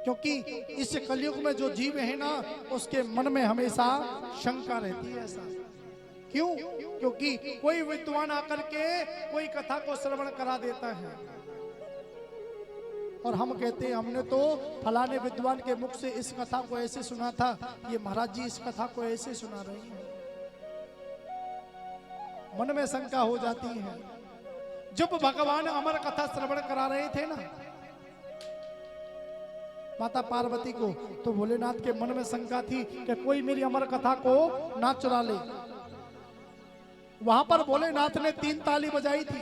क्योंकि इस कलयुग में जो जीव है ना, उसके मन में हमेशा शंका रहती है। ऐसा क्यों? क्योंकि कोई विद्वान आकर के कोई कथा को श्रवण करा देता है और हम कहते हैं हमने तो फलाने विद्वान के मुख से इस कथा को ऐसे सुना था, ये महाराज जी इस कथा को ऐसे सुना रहे हैं। मन में शंका हो जाती है। जब भगवान अमर कथा श्रवण करा रहे थे ना माता पार्वती को, तो भोलेनाथ के मन में शंका थी कि कोई मेरी अमर कथा को ना चुरा ले। वहां पर भोलेनाथ ने 3 ताली बजाई थी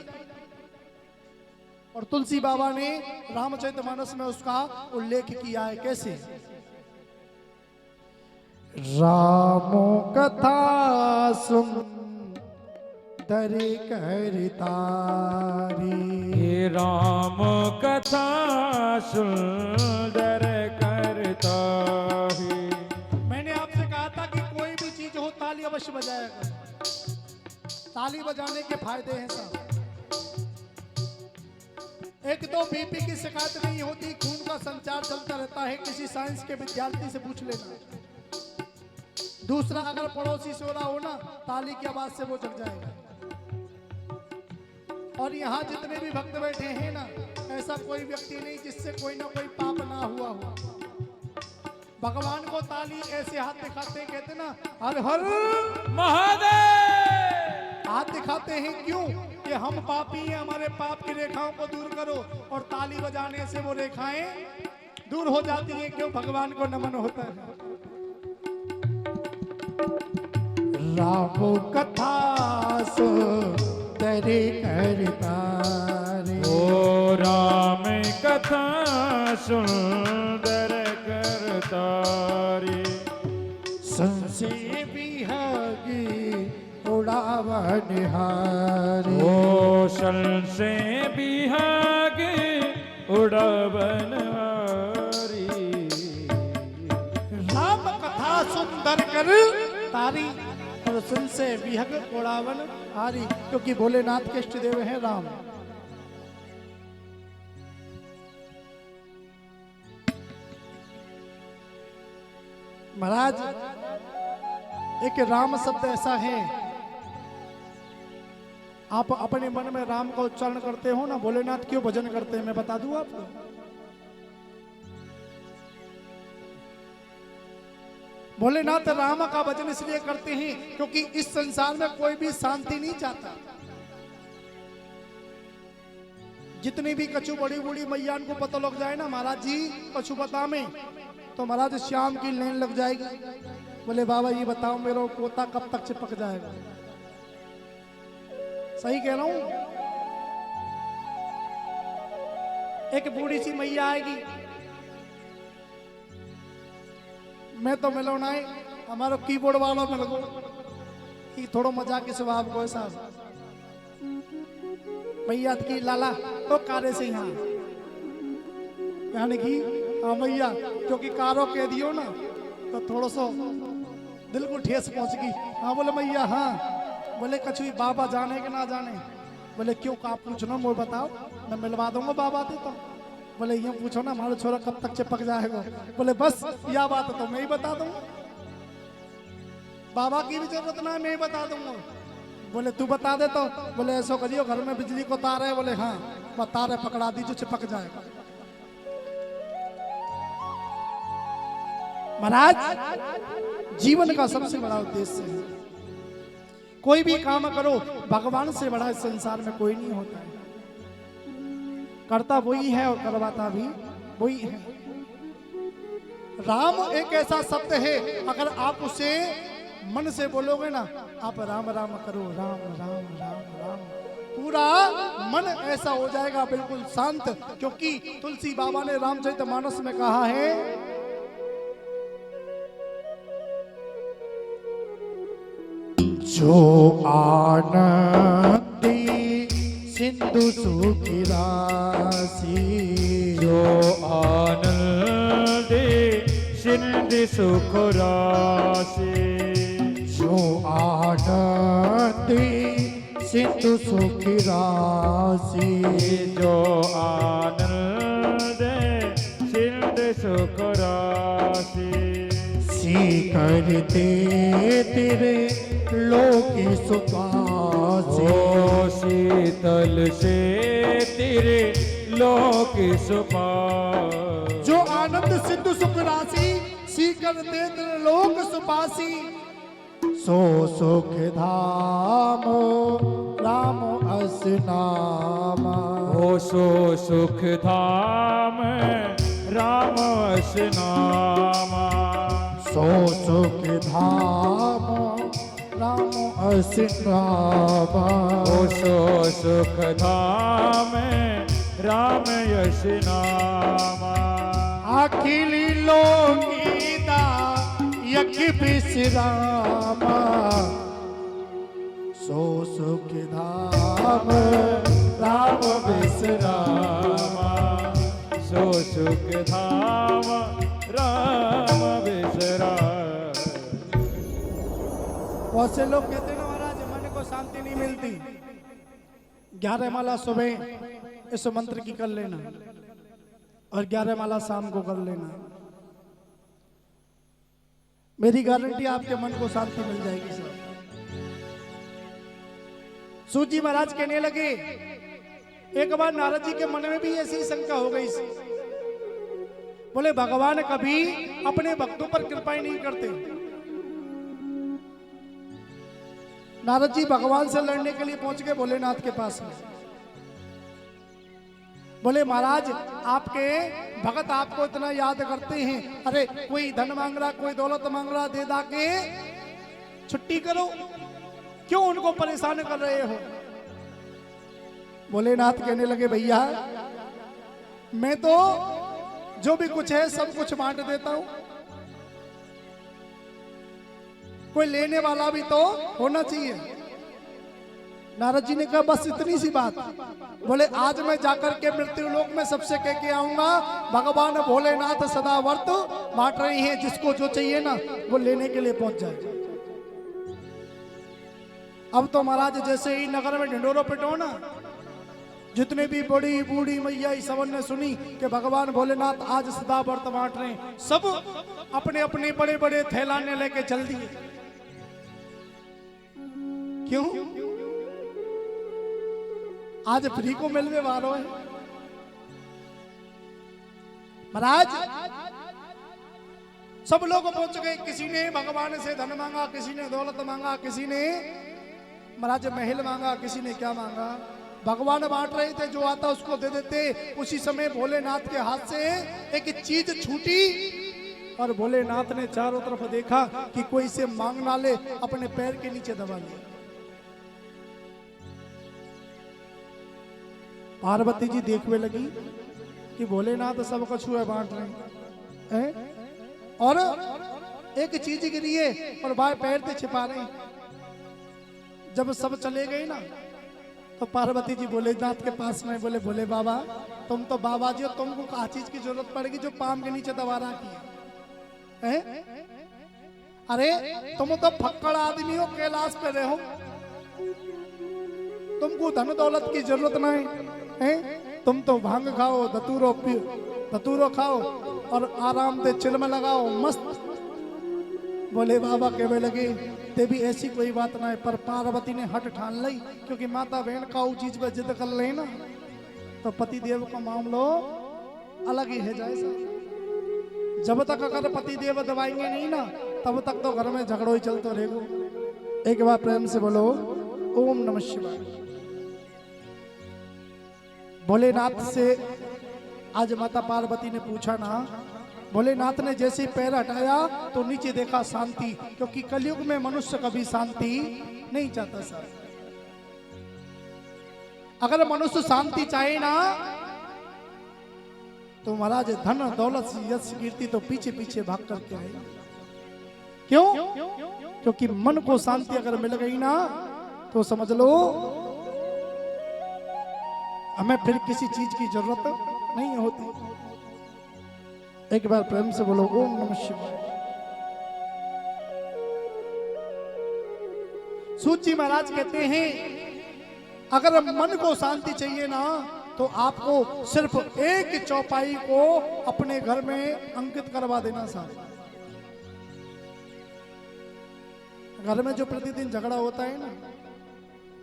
और तुलसी बाबा ने रामचरितमानस में उसका उल्लेख किया है। कैसे? रामो कथा सुन दरे करतारी, राम कथा सुंदर करतारी। मैंने आपसे कहा था कि कोई भी चीज हो ताली अवश्य बजाया करो। ताली बजाने के फायदे हैं साहब। एक तो बीपी की शिकायत नहीं होती, खून का संचार चलता रहता है, किसी साइंस के विद्यार्थी से पूछ लेना। दूसरा, अगर पड़ोसी सो रहा हो ना, ताली की आवाज से वो जग जाएगा। और यहाँ जितने भी भक्त बैठे हैं ना, ऐसा कोई व्यक्ति नहीं जिससे कोई ना कोई पाप ना हुआ हो। भगवान को ताली ऐसे हाथ दिखाते हैं, कहते ना हर हर महादेव। हाथ दिखाते हैं क्यों? कि हम पापी हैं, हमारे पाप की रेखाओं को दूर करो। और ताली बजाने से वो रेखाएं दूर हो जाती हैं। क्यों? भगवान को नमन होता है। राम कथा सो तेरे करतारे, ओ राम कथा सुंदर करतारी। संसे बिहागी उड़ावन हारी, ओ सन से बिहागे उड़ावन हारी। राम कथा सुंदर कर तारी और सुन से विहग उड़ावन हारी। क्योंकि भोलेनाथ के इष्ट देव हैं राम। महाराज, एक राम शब्द ऐसा है, आप अपने मन में राम का उच्चारण करते हो ना, भोलेनाथ क्यों भजन करते हैं मैं बता दूं आपको। भोलेनाथ राम का भजन इसलिए करते हैं क्योंकि इस संसार में कोई भी शांति नहीं चाहता। जितनी भी कछु बड़ी बड़ी मैया को पता लग जाए ना महाराज जी कछुपता में, तो महाराज श्याम की लाइन लग जाएगी। बोले बाबा ये बताओ मेरा पोता कब तक चिपक जाएगा। सही कह रहा हूं? एक बूढ़ी सी मैया आएगी, मैं तो मिलो ना हमारा कीबोर्ड वाला में लगो कि थोड़ा मजाक के स्वभाव को ऐसा मैया की लाला तो कारे से यहाँ यानी कि हाँ मैया, क्योंकि कारो कह दियो ना तो थोड़ा सो दिल को ठेस पहुंच गई। हाँ बोले मैया हाँ। बोले कछुई बाबा जाने के ना जाने। बोले क्यों का पूछना मुझे बताओ, मैं मिलवा दूंगा बाबा थे तो। बोले ये पूछो ना हमारा छोरा कब तक चिपक जाएगा। बोले बस यह बात तो मैं ही बता दूंगा, बाबा की भी जरूरत ना, मैं ही बता दूंगा। बोले तू बता दे तो। बोले ऐसा करियो घर में बिजली को तार है। बोले हाँ तार है, पकड़ा दी जो चिपक जाएगा। महाराज, जीवन का सबसे बड़ा उद्देश्य है कोई भी काम करो, भगवान से बड़ा इस संसार में कोई नहीं होता है। करता वही है और करवाता भी वही है। राम एक ऐसा शब्द है, अगर आप उसे मन से बोलोगे ना, आप राम राम करो, राम राम राम राम, पूरा मन ऐसा हो जाएगा बिल्कुल शांत। क्योंकि तुलसी बाबा ने रामचरितमानस में कहा है, जो आनंदी सिंधु सुखी राशि, जो आनंदी सिंधु सुख राशि, जो आनंदी सिंधु सुखी राशि, जो आनंद सिंधु सुख राशि। करते तेरे लोक सुपासी। ओ शीतल से तेरे लोक सुपासी। जो आनंद सिंधु सुख राशि सी करते तेरे लोक सुपासी। सो सुख धाम राम अस नामा। ओ सो सुख धाम राम अस नामा। सो सुख धाम राम अस नामा। ओ सो सुख धाम राम यश नामा। अखिली लोकीदा यज्ञ विश्रामा। सो सुख धाम राम विश्रामा। सो सुख धाम राम विश्राम। बहुत से लोग कहते हैं ना महाराज मन को शांति नहीं मिलती। 11 माला सुबह इस मंत्र की कर लेना और 11 माला शाम को कर लेना। मेरी गारंटी आपके मन को शांति मिल जाएगी सर। सूत जी महाराज कहने लगे एक बार नारद जी के मन में भी ऐसी शंका हो गई। बोले भगवान कभी अपने भक्तों पर कृपा ही नहीं करते। नारद जी भगवान से लड़ने के लिए पहुंच गए भोलेनाथ के पास में। बोले महाराज आपके भगत आपको इतना याद करते हैं, अरे कोई धन मांग रहा कोई दौलत मांग रहा दे दा के छुट्टी करो, क्यों उनको परेशान कर रहे हो। भोलेनाथ कहने लगे भैया मैं तो जो भी कुछ है सब कुछ बांट देता हूं, कोई लेने वाला भी तो होना चाहिए। नारद जी ने कहा बस इतनी सी बात। बोले आज मैं जाकर के मृत्यु लोक में सबसे कह के आऊंगा भगवान भोलेनाथ सदा वर्त बांट रहे हैं, जिसको जो चाहिए ना वो लेने के लिए पहुंच जाए। अब तो महाराज जैसे ही नगर में ढिंडोरो पिटो ना, जितने भी बड़ी बूढ़ी मैया सबन ने सुनी कि भगवान भोलेनाथ आज सदा व्रत बांट रहे हैं, सब अपने अपने बड़े बड़े थैलाने लेके चल दिए। क्यों? आज फ्री को मिलने वालों है महाराज। सब लोग पहुंच गए, किसी ने भगवान से धन मांगा, किसी ने दौलत मांगा, किसी ने महाराज महल मांगा, किसी ने क्या मांगा। भगवान बांट रहे थे, जो आता उसको दे देते। उसी समय भोलेनाथ के हाथ से एक चीज छूटी और भोलेनाथ ने चारों तरफ देखा कि कोई से मांग ना ले, अपने पैर के नीचे दबा लिया। पार्वती जी देखने लगी कि भोलेनाथ सब कछुए बांट रहे हैं और एक चीज गिरी है और बाएं पैर से छिपा रहे। जब सब चले गए ना तो पार्वती जी भोलेनाथ के पास में बोले भोले बाबा तुम तो बाबा जी हो, तुमको क्या चीज की जरूरत पड़ेगी जो पाम के नीचे दबा रखी है? अरे तुम तो फक्कड़ आदमी हो, कैलाश पे रहो, तुमको धन दौलत की जरूरत नहीं है। तुम तो भांग खाओ, धतूरो खाओ और आराम से चिलम लगाओ मस्त। बोले बाबा कहने लगे ते भी ऐसी कोई बात ना है। पर पार्वती ने हट ठान ली, क्योंकि माता बहन का वो चीज पर जिद कर ले ना तो पति देव का मामलो अलग ही है। जैसा जब तक अगर पति देव दबाएंगे नहीं ना तब तक तो घर में झगड़ो ही चलते रहेगा। एक बार प्रेम से बोलो ओम नमः शिवाय। भोलेनाथ से आज माता पार्वती ने पूछा ना, भोलेनाथ ने जैसे ही पैर हटाया तो नीचे देखा शांति, क्योंकि कलयुग में मनुष्य कभी शांति नहीं चाहता सर। अगर मनुष्य शांति चाहे ना तो महाराज धन दौलत यश कीर्ति तो पीछे पीछे भाग करके आएगा। क्यों? क्योंकि मन को शांति अगर मिल गई ना तो समझ लो हमें फिर किसी चीज की जरूरत नहीं होती। एक बार प्रेम से बोलो ओम नमः शिवाय। सूत जी महाराज कहते हैं अगर मन को शांति चाहिए ना तो आपको सिर्फ एक चौपाई को अपने घर में अंकित करवा देना साहब। घर में जो प्रतिदिन झगड़ा होता है ना,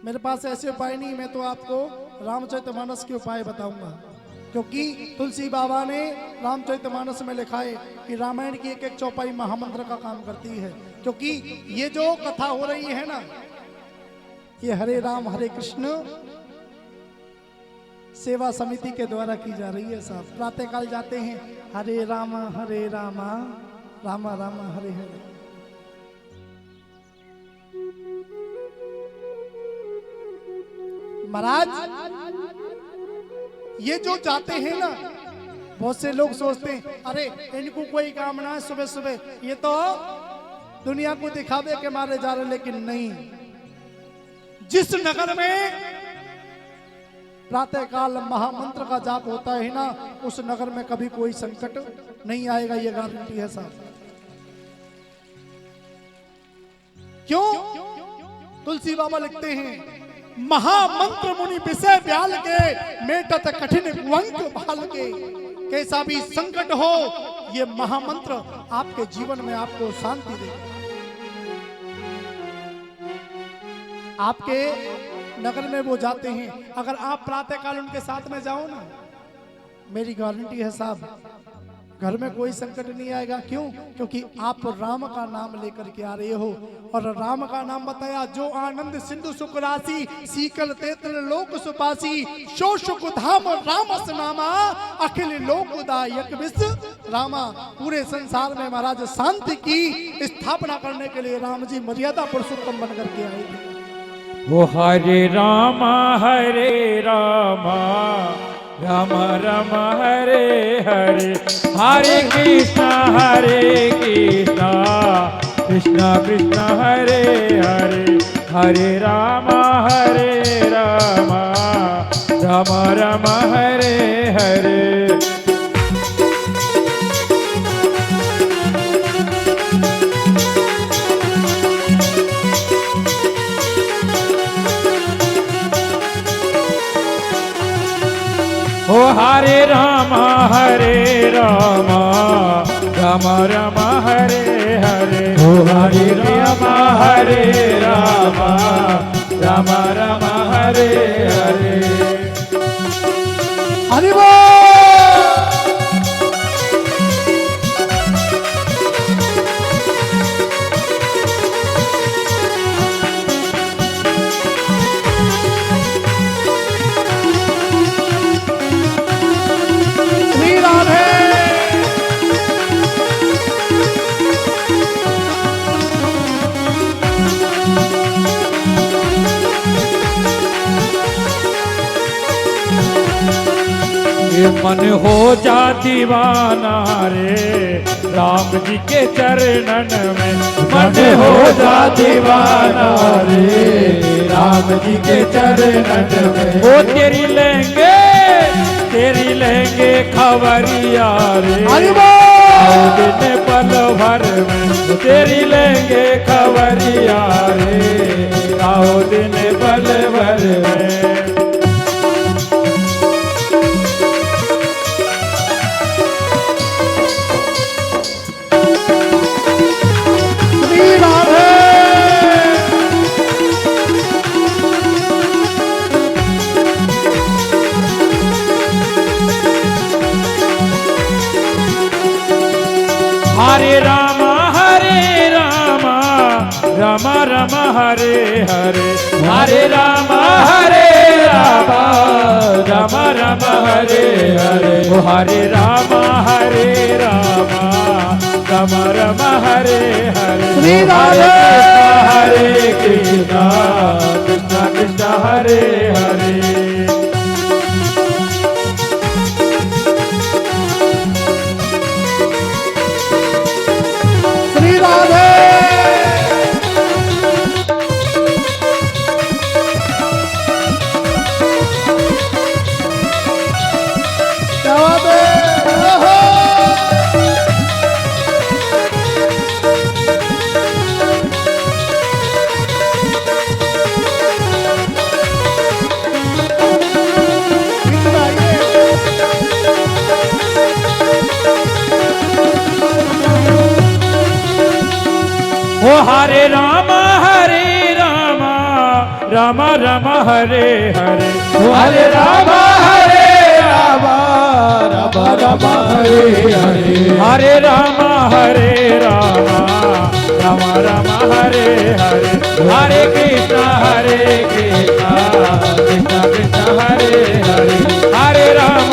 मेरे पास ऐसे उपाय नहीं, मैं तो आपको रामचरितमानस के उपाय बताऊंगा, क्योंकि तुलसी बाबा ने रामचरितमानस में लिखा है कि रामायण की एक एक चौपाई महामंत्र का काम करती है। क्योंकि ये जो कथा हो रही है ना, ये हरे राम हरे कृष्ण सेवा समिति के द्वारा की जा रही है साहब। प्रातःकाल जाते हैं हरे राम राम राम हरे हरे। महाराज ये जो जाते हैं ना, बहुत से लोग सोचते हैं अरे इनको कोई काम ना है सुबह सुबह, ये तो दुनिया को दिखावे के मारे जा रहे, लेकिन नहीं। जिस नगर में प्रातःकाल महामंत्र का जाप होता है ना, उस नगर में कभी कोई संकट नहीं आएगा, ये गारंटी है साहब। क्यों? तुलसी बाबा लिखते हैं महामंत्र मुनि विषय ब्याल के मेटत कठिन वंक भाल के। कैसा भी संकट हो, ये महामंत्र आपके जीवन में आपको शांति देगा। आपके नगर में वो जाते हैं, अगर आप प्रातःकाल उनके साथ में जाओ ना, मेरी गारंटी है साहब, घर में कोई संकट नहीं आएगा। क्यों? क्योंकि आप राम का नाम लेकर के आ रहे हो, और राम का नाम बताया, जो आनंद सिंधु सुख राशि सीकल तेत्र लोक सुपासी, शो सुख धाम रामस नामा, अखिल लोकदायक विश्व रामा। पूरे संसार में महाराज शांति की स्थापना करने के लिए राम जी मर्यादा पुरुषोत्तम बन करके आए थे। वो हरे रामा राम राम हरे हरे, हरे कृष्णा कृष्णा कृष्णा हरे हरे, हरे राम राम राम हरे हरे। ओ हरे राम राम राम हरे हरे, ओ हरे राम राम राम हरे हरे। हरि बोल। मन हो जा दीवाना रे राम जी के चरणन में, मन हो जा दीवाना रे राम जी के चरणन में। ओ तेरी लेंगे खबरिया रे, आओ दिन पल भर में, तेरी लेंगे खबरिया रे, आओ दिन पल भर में। हरे राम राम राम हरे हरे, हरे राम राम राम हरे हरे, ओ हरे राम राम राम हरे हरे। हरे कृष्णा कृष्णा कृष्णा हरे हरे। हरे राम राम राम हरे हरे, हरे राम राम राम हरे हरे, हरे राम राम राम हरे हरे, हरे कृष्ण कृष्ण कृष्ण हरे हरे, हरे राम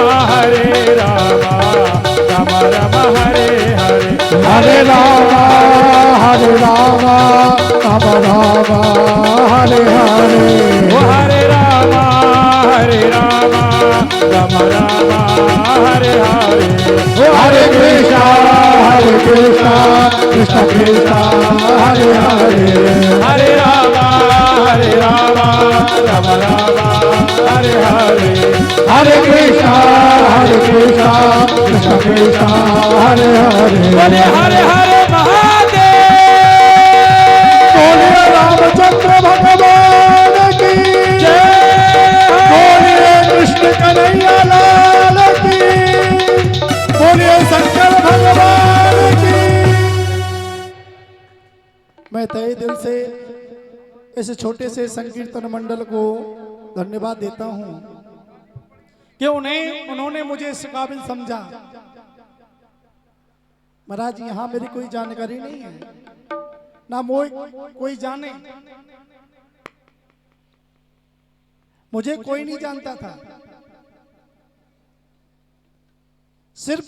राम राम हरे हरे, हरे राम हरे राम राम राम हरे हरे, हरे राम राम राम हरे हरे, हरे कृष्ण कृष्ण कृष्ण हरे हरे, हरे राम राम राम हरे हरे, हरे कृष्ण कृष्ण कृष्ण हरे हरे, बोले हरे हरे महादेव, बोलिए रामचंद्र भगवान की जय, बोलिए कृष्ण कन्हैया लाल की, बोलिए शंकर भगवान की। मैं तहे दिल से इस छोटे से संकीर्तन मंडल को धन्यवाद देता हूं कि उन्होंने मुझे इस काबिल समझा। महाराज यहाँ मेरी कोई जानकारी नहीं है, ना कोई जाने, मुझे कोई नहीं जानता था। सिर्फ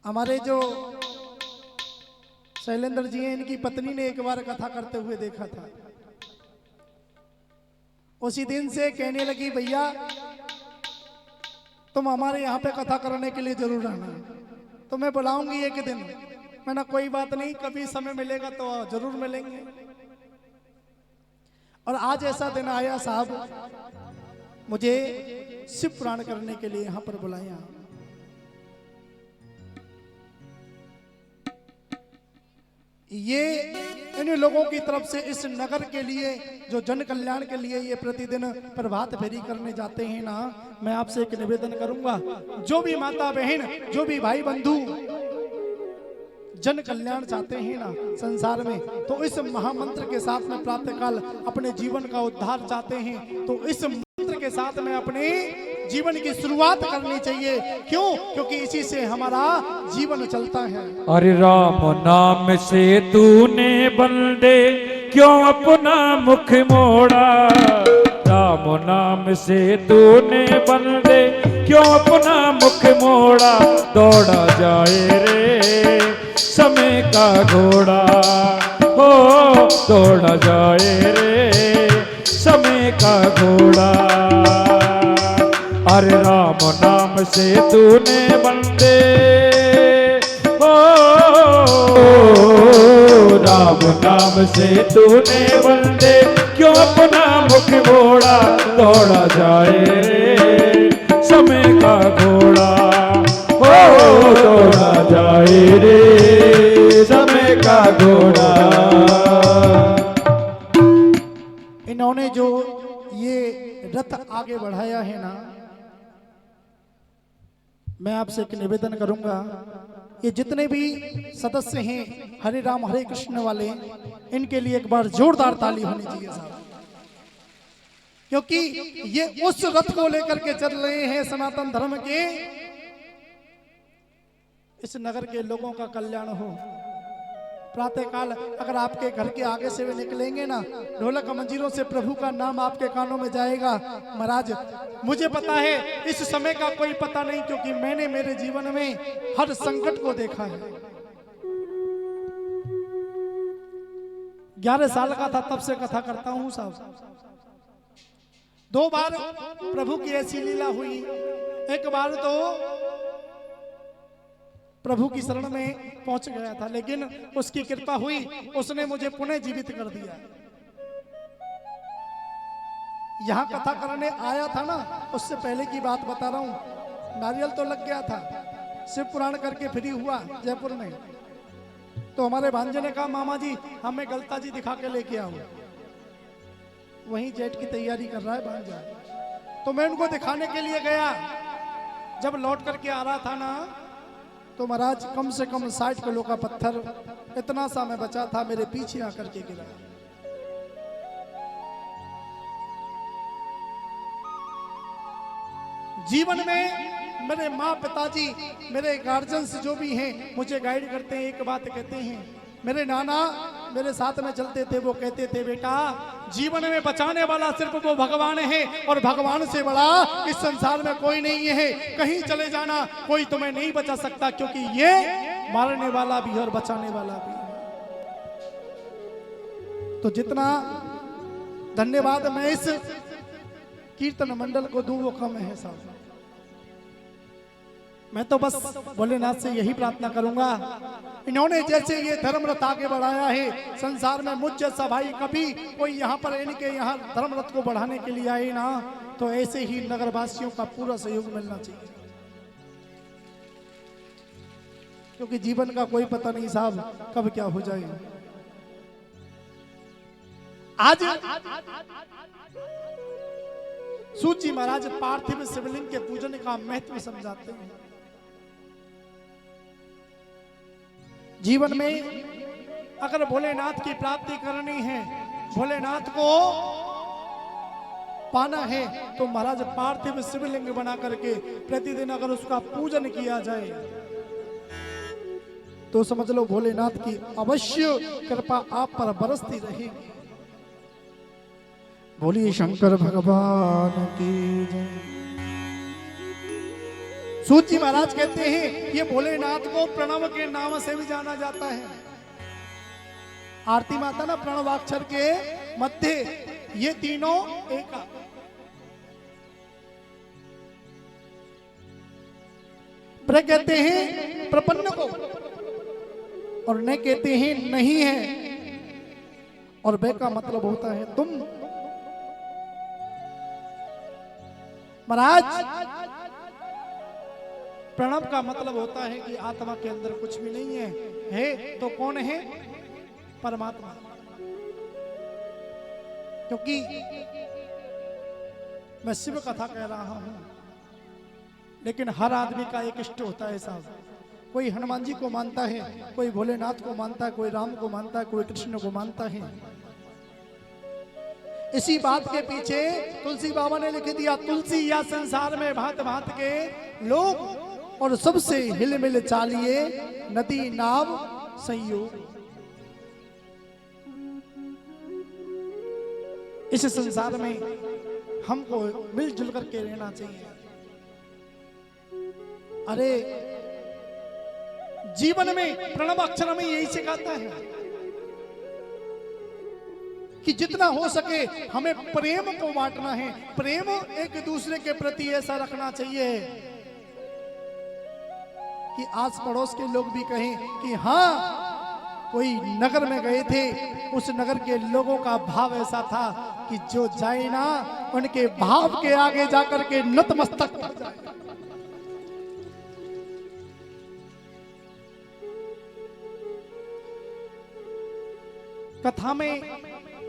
हमारे जो शैलेंद्र जी हैं, इनकी पत्नी ने एक बार कथा करते हुए देखा था। उसी दिन से कहने लगी भैया तुम हमारे यहाँ पे कथा करने के लिए जरूर आना, तो मैं बुलाऊंगी एक दिन। मैंने कोई बात नहीं, कभी समय मिलेगा तो जरूर मिलेंगे। और आज ऐसा दिन आया साहब, मुझे शिव पुराण करने के लिए यहाँ पर बुलाया। ये इन लोगों की तरफ से इस नगर के लिए, जो जन कल्याण के लिए ये प्रतिदिन प्रभात फेरी करने जाते हैं ना, मैं आपसे एक निवेदन करूंगा, जो भी माता बहन, जो भी भाई बंधु जन कल्याण चाहते हैं ना संसार में, तो इस महामंत्र के साथ में प्रातःकाल अपने जीवन का उद्धार चाहते हैं, तो इस मंत्र के साथ में अपने जीवन की शुरुआत करनी चाहिए। क्यों? क्योंकि इसी से हमारा जीवन चलता है। अरे राम नाम से तूने बंदे क्यों अपना मुख मोड़ा, राम नाम से तूने बंदे क्यों अपना मुख मोड़ा, दौड़ा जाए रे समय का घोड़ा, हो दौड़ा जाए रे समय का घोड़ा। अरे राम नाम से तूने बंदे, हो राम नाम से तूने बंदे क्यों अपना मुख मोड़ा, दौड़ा जाए रे समय का घोड़ा, हो दौड़ा जाए रे समय का घोड़ा। इन्होंने जो ये रथ आगे बढ़ाया है ना, मैं आपसे एक निवेदन करूंगा, ये जितने भी सदस्य हैं हरे राम हरे कृष्ण वाले, इनके लिए एक बार जोरदार ताली होनी चाहिए साहब, क्योंकि ये उस रथ को लेकर के चल रहे हैं सनातन धर्म के, इस नगर के लोगों का कल्याण हो। प्रातःकाल अगर आपके घर के आगे से वे निकलेंगे ना, ढोलक मंजीरों से प्रभु का नाम आपके कानों में जाएगा। महाराज मुझे पता है इस समय का कोई पता नहीं, क्योंकि मैंने मेरे जीवन में हर संकट को देखा है। 11 साल का था तब से कथा करता हूं साहब। 2 बार प्रभु की ऐसी लीला हुई। एक बार तो प्रभु की शरण में पहुंच गया था, लेकिन उसकी कृपा हुई, उसने मुझे पुनः जीवित कर दिया। यहां कथा करने आया था ना, उससे पहले की बात बता रहा हूं। नारियल तो लग गया था, शिव पुराण करके फ्री हुआ जयपुर में, तो हमारे भांजे ने कहा मामा जी हमें गलता जी दिखा के लेके आओ। वहीं जेठ की तैयारी कर रहा है भांजा, तो मैं उनको दिखाने के लिए गया। जब लौट करके आ रहा था ना, तो महाराज कम से कम 60 किलो का पत्थर इतना सा मैं बचा था, मेरे पीछे आकर के गिरा। जीवन में मेरे माँ पिताजी, मेरे गार्जियंस जो भी हैं, मुझे गाइड करते हैं। एक बात कहते हैं, मेरे नाना मेरे साथ में चलते थे, वो कहते थे बेटा जीवन में बचाने वाला सिर्फ वो भगवान है, और भगवान से बड़ा इस संसार में कोई नहीं है। कहीं चले जाना, कोई तुम्हें नहीं बचा सकता, क्योंकि ये मारने वाला भी और बचाने वाला भी है। तो जितना धन्यवाद मैं इस कीर्तन मंडल को दूं वो कम है साहब। मैं तो बस भोलेनाथ से यही प्रार्थना करूंगा, इन्होंने जैसे ये धर्म रथ आगे बढ़ाया है संसार में, मुझ जैसा भाई कभी कोई यहाँ पर इनके यहाँ धर्म रथ को बढ़ाने के लिए आए ना, तो ऐसे ही नगरवासियों का पूरा सहयोग मिलना चाहिए। क्योंकि जीवन का कोई पता नहीं साहब कब क्या हो जाए। आज सूत जी महाराज पार्थिव शिवलिंग के पूजन का महत्व समझाते हैं। जीवन में अगर भोलेनाथ की प्राप्ति करनी है, भोलेनाथ को पाना है, तो महाराज पार्थिव शिवलिंग बना करके प्रतिदिन अगर उसका पूजन किया जाए तो समझ लो भोलेनाथ की अवश्य कृपा आप पर बरसती रहेगी। बोलिए शंकर भगवान की जय। सूत जी महाराज कहते हैं ये भोलेनाथ को प्रणव के नाम से भी जाना जाता है। आरती माता ना प्रणवाक्षर के मध्य ये तीनों एक। प्र कहते हैं प्रपन्न को, और न कहते हैं नहीं है, और वे का मतलब होता है तुम। महाराज प्रणव का मतलब होता है कि आत्मा के अंदर कुछ भी नहीं है तो कौन है? परमात्मा। क्योंकि मैं शिव कथा कह रहा हूं, लेकिन हर आदमी का एक इष्ट होता है साहब। कोई हनुमान जी को मानता है, कोई भोलेनाथ को मानता है, कोई राम को मानता है, कोई कृष्ण को मानता है। इसी बात के पीछे तुलसी बाबा ने लिख दिया, तुलसी या संसार में भांत भांत के लोग, और सबसे हिल मिल चालिए नदी नाव संयोग। इस संसार में हमको मिलजुल करके रहना चाहिए। अरे जीवन में प्रणव अक्षर में यही सिखाता है कि जितना हो सके हमें प्रेम को बांटना है। प्रेम एक दूसरे के प्रति ऐसा रखना चाहिए कि आस पड़ोस के लोग भी कहें कि हाँ, कोई नगर में गए थे, उस नगर के लोगों का भाव ऐसा था कि जो जाए ना उनके भाव के आगे जाकर के नतमस्तक हो जाए। कथा में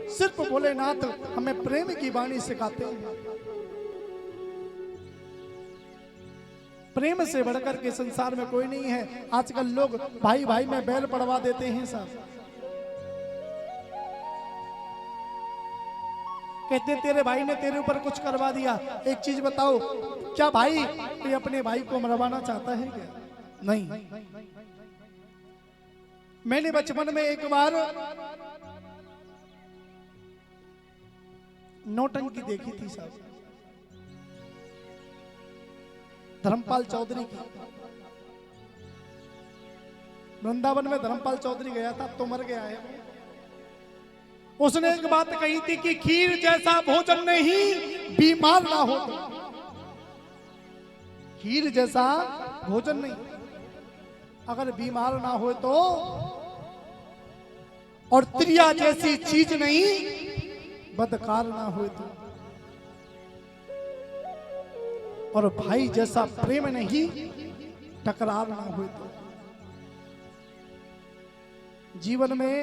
सिर्फ भोलेनाथ हमें प्रेम की वाणी सिखाते हैं। प्रेम से बढ़कर के संसार में कोई नहीं है। आजकल लोग भाई भाई में बैल पड़वा देते हैं साहब। कहते तेरे भाई ने तेरे ऊपर कुछ करवा दिया। एक चीज बताओ, क्या भाई कोई अपने भाई को मरवाना चाहता है क्या? नहीं। मैंने बचपन में एक बार नौटंकी देखी थी साहब, धर्मपाल चौधरी की। वृंदावन में धर्मपाल चौधरी गया था, तो मर गया है। उसने एक बात कही थी कि खीर जैसा भोजन नहीं, बीमार ना हो तो। खीर जैसा भोजन नहीं, अगर बीमार ना हो तो, और त्रिया जैसी चीज नहीं, बदकार ना हो तो, और भाई जैसा प्रेम नहीं, टकरार ना हो तो। जीवन में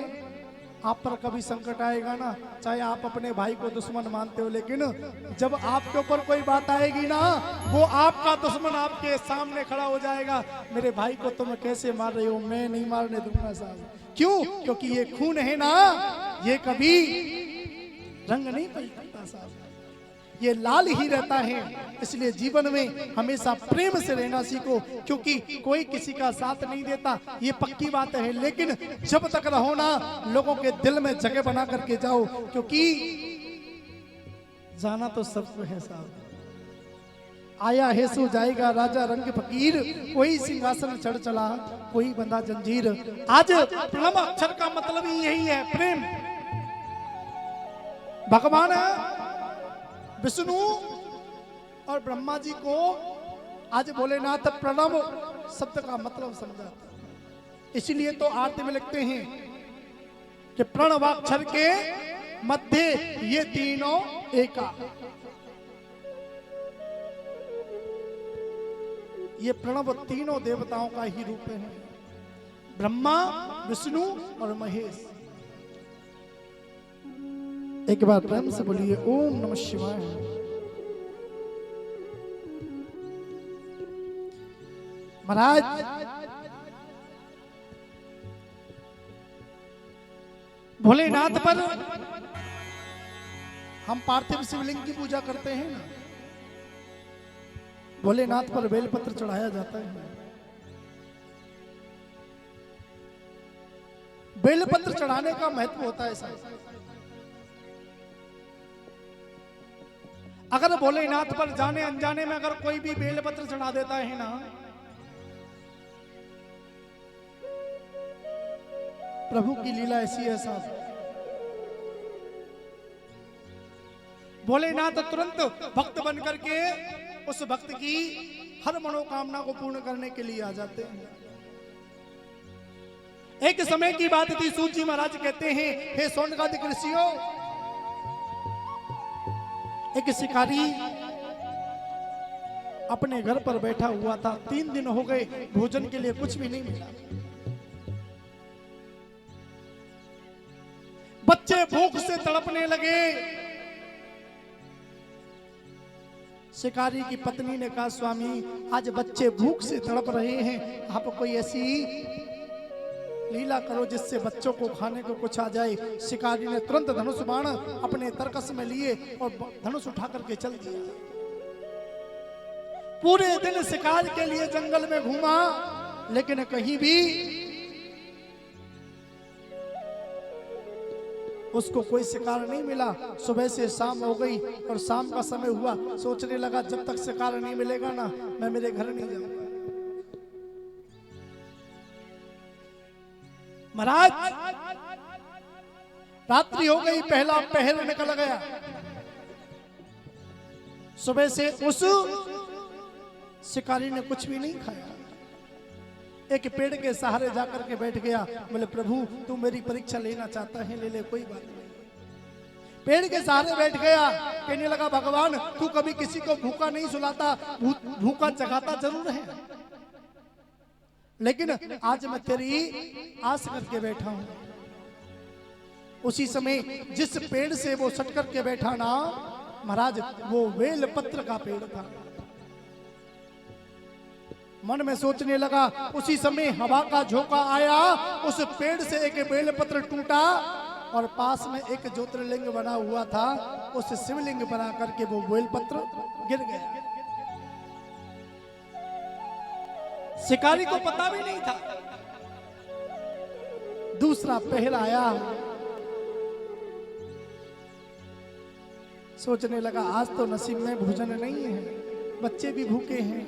आप पर कभी संकट आएगा ना, चाहे आप अपने भाई को दुश्मन मानते हो, लेकिन जब आपके ऊपर कोई बात आएगी ना, वो आपका दुश्मन आपके सामने खड़ा हो जाएगा। मेरे भाई को तुम कैसे मार रहे हो? मैं नहीं मारने दूंगा साहब। क्यों? क्योंकि ये खून है ना, ये कभी रंग नहीं पलटता साहब, ये लाल ही रहता है। इसलिए जीवन में हमेशा प्रेम से रहना सीखो, क्योंकि कोई किसी का साथ नहीं देता, ये पक्की बात है। लेकिन जब तक रहो ना, लोगों के दिल में जगह बना करके जाओ, क्योंकि जाना तो सबको है साहब। आया है सो जाएगा, राजा रंग फकीर, कोई सिंहासन चढ़ चला, कोई बंधा जंजीर। आज प्रणव अक्षर का मतलब ही यही है, प्रेम। भगवान विष्णु और ब्रह्मा जी को आज भोलेनाथ प्रणव शब्द का मतलब समझाते, इसलिए तो आरती में लिखते हैं कि प्रणवाक्षर के मध्य ये तीनों एका। ये प्रणव तीनों देवताओं का ही रूप है, ब्रह्मा, विष्णु और महेश। एक बार प्रेम से बोलिए ओम नमः शिवाय। महाराज, भोलेनाथ पर हम पार्थिव शिवलिंग की पूजा करते हैं ना, भोलेनाथ पर बेलपत्र चढ़ाया जाता है। बेलपत्र चढ़ाने का महत्व होता है साहब। अगर भोलेनाथ पर जाने अनजाने में अगर कोई भी बेलपत्र चढ़ा देता है ना, प्रभु की लीला ऐसी है साहब, भोलेनाथ तुरंत भक्त बन करके उस भक्त की हर मनोकामना को पूर्ण करने के लिए आ जाते हैं। एक समय की बात थी, सूत जी महाराज कहते हैं, हे सोनकादिक ऋषियों, एक शिकारी अपने घर पर बैठा हुआ था। 3 दिन हो गए, भोजन के लिए कुछ भी नहीं मिला। बच्चे भूख से तड़पने लगे। शिकारी की पत्नी ने कहा, स्वामी आज बच्चे भूख से तड़प रहे हैं, आप कोई ऐसी लीला करो जिससे बच्चों को खाने को कुछ आ जाए। शिकारी ने तुरंत धनुष बाण अपने तरकस में लिए और धनुष उठा करके चल दिया। पूरे दिन शिकार के लिए जंगल में घूमा, लेकिन कहीं भी उसको कोई शिकार नहीं मिला। सुबह से शाम हो गई और शाम का समय हुआ, सोचने लगा जब तक शिकार नहीं मिलेगा ना, मैं मेरे घर नहीं जाऊंगा। महाराज, रात्रि हो गई, पहला पहर निकल गया। सुबह से उस शिकारी ने कुछ भी नहीं खाया। एक पेड़ के सहारे जाकर के बैठ गया। बोले, प्रभु तू मेरी परीक्षा लेना चाहता है, ले ले, कोई बात नहीं। पेड़ के सहारे बैठ गया, कहने लगा, भगवान तू कभी किसी को भूखा नहीं सुलाता, भूखा जगाता जरूर है, लेकिन आज मैं तेरी आस करके बैठा हूं। उसी समय जिस पेड़ से वो सट करके बैठा ना महाराज, वो बेल पत्र का पेड़ था। मन में सोचने लगा, उसी समय हवा का झोंका आया, उस पेड़ से एक बेलपत्र टूटा और पास में एक ज्योतिर्लिंग बना हुआ था, उस शिवलिंग बना करके वो बेलपत्र गिर गया। शिकारी को पता भी नहीं था। दूसरा पहर आया, सोचने लगा आज तो नसीब में भोजन नहीं है, बच्चे भी भूखे हैं।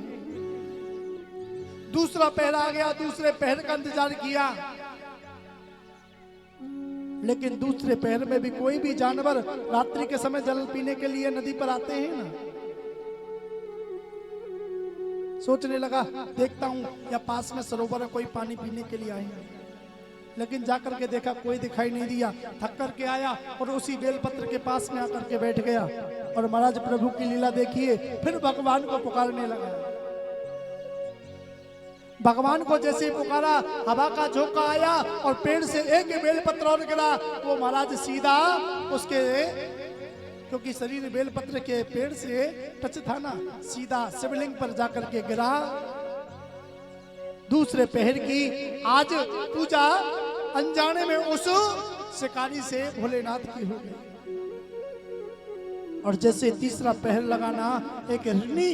दूसरा पहर आ गया, दूसरे पहर का इंतजार किया, लेकिन दूसरे पहर में भी कोई भी जानवर रात्रि के समय जल पीने के लिए नदी पर आते हैं ना। सोचने लगा, देखता हूं या पास में सरोवर में कोई पानी पीने के लिए आए हैं, लेकिन जाकर के देखा कोई दिखाई नहीं दिया। थक करके आया और उसी बेलपत्र के पास में आकर के बैठ गया और महाराज प्रभु की लीला देखिए, फिर भगवान को पुकारने लगा। भगवान को जैसे पुकारा, हवा का झोंका आया और पेड़ से एक बेलपत्र और गिरा। वो महाराज सीधा उसके, क्योंकि शरीर बेलपत्र के पेड़ से टच था ना, सीधा शिवलिंग पर जाकर के गिरा। दूसरे पहर की आज पूजा अनजाने में उस शिकारी से भोलेनाथ की हो गई। और जैसे तीसरा पहर लगाना, एक हिरनी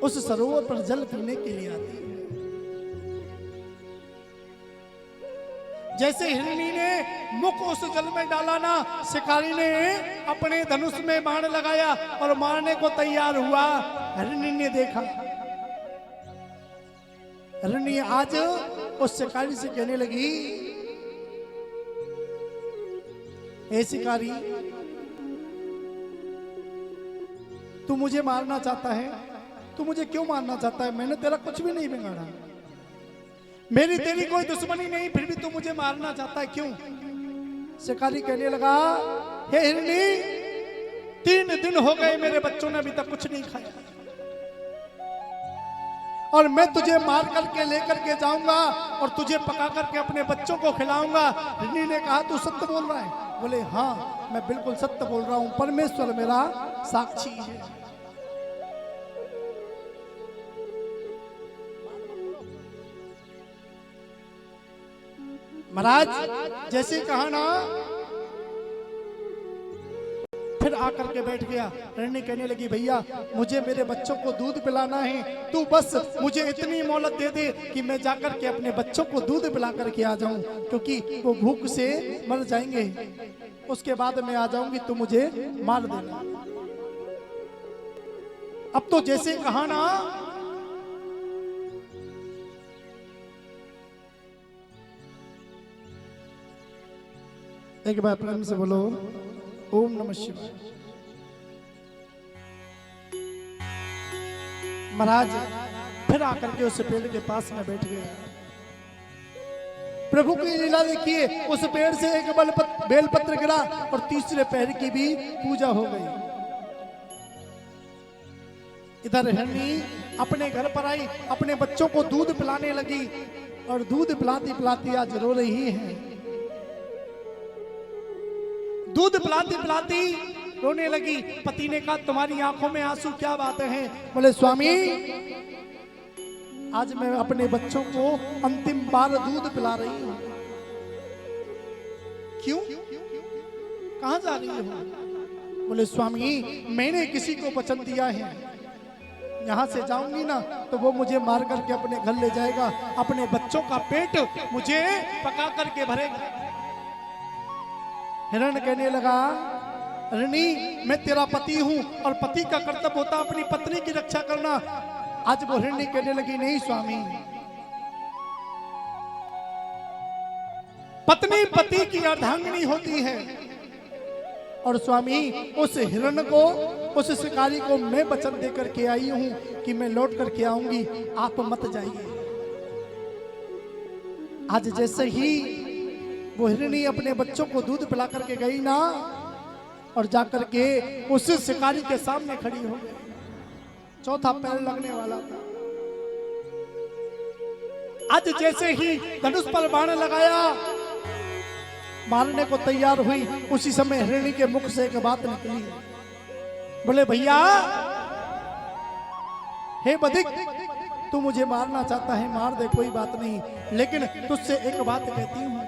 उस सरोवर पर जल पीने के लिए आती है। जैसे हिरनी ने मुख उस जल में डाला ना, शिकारी ने अपने धनुष में बाण लगाया और मारने को तैयार हुआ। हिरनी ने देखा, हिरनी आज उस शिकारी से कहने लगी, हे शिकारी, तू मुझे मारना चाहता है, तू मुझे क्यों मारना चाहता है? मैंने तेरा कुछ भी नहीं बिगाड़ा, मेरी तेरी कोई दुश्मनी नहीं, फिर भी तू मुझे मारना चाहता है, क्यों? शिकारी कहने लगा, हे हिरनी, 3 दिन हो गए मेरे बच्चों ने अभी तक कुछ नहीं खाया, और मैं तुझे मार करके लेकर के जाऊंगा और तुझे पका करके अपने बच्चों को खिलाऊंगा। हिरनी ने कहा, तू सत्य बोल रहा है? बोले, हाँ मैं बिल्कुल सत्य बोल रहा हूं, परमेश्वर मेरा साक्षी है। महाराज जैसे कहा ना, फिर आकर के बैठ गया। हिरनी कहने लगी, भैया मुझे मेरे बच्चों को दूध पिलाना है, तू बस मुझे इतनी मोहलत दे दे कि मैं जाकर के अपने बच्चों को दूध पिला करके आ जाऊं, क्योंकि वो भूख से मर जाएंगे, उसके बाद मैं आ जाऊंगी, तू मुझे मार देना। अब तो जैसे कहा ना, एक बार प्रेम से बोलो, ओम नमः शिवाय। महाराज फिर आकर के उस पेड़ के पास में बैठ गए। प्रभु की लीला देखिए, उस पेड़ से एक बेलपत्र गिरा और तीसरे पैर की भी पूजा हो गई। इधर हिरनी अपने घर पर आई, अपने बच्चों को दूध पिलाने लगी, और दूध पिलाती पिलाती आज रो रही है। दूध पिलाती पिलाती रोने लगी। पति ने कहा, तुम्हारी आंखों में आंसू, क्या बातें हैं? बोले, स्वामी आज मैं अपने बच्चों को अंतिम बार दूध पिला रही हूं। क्यों? कहां जा रही हो? बोले, स्वामी मैंने किसी को वचन दिया है, यहां से जाऊंगी ना तो वो मुझे मार करके अपने घर ले जाएगा, अपने बच्चों का पेट मुझे पका करके भरेगा। हिरण कहने लगा, हिरनी मैं तेरा पति हूं और पति का कर्तव्य होता अपनी पत्नी की रक्षा करना। आज वो हिरनी कहने लगी, नहीं स्वामी, पत्नी पति की अर्धांगिनी होती है, और स्वामी उस हिरण को, उस शिकारी को मैं वचन देकर के आई हूं कि मैं लौट करके आऊंगी, आप मत जाइए। आज जैसे ही वो हिरनी अपने बच्चों को दूध पिला करके गई ना, और जाकर के उस शिकारी के सामने खड़ी हो गई। चौथा पैर लगने वाला था। आज जैसे ही धनुष पर बाण लगाया, मारने को तैयार हुई, उसी समय हिरनी के मुख से एक बात निकली। बोले, भैया हे बधिक, तू मुझे मारना चाहता है, मार दे, कोई बात नहीं, लेकिन तुझसे एक बात कहती हूं,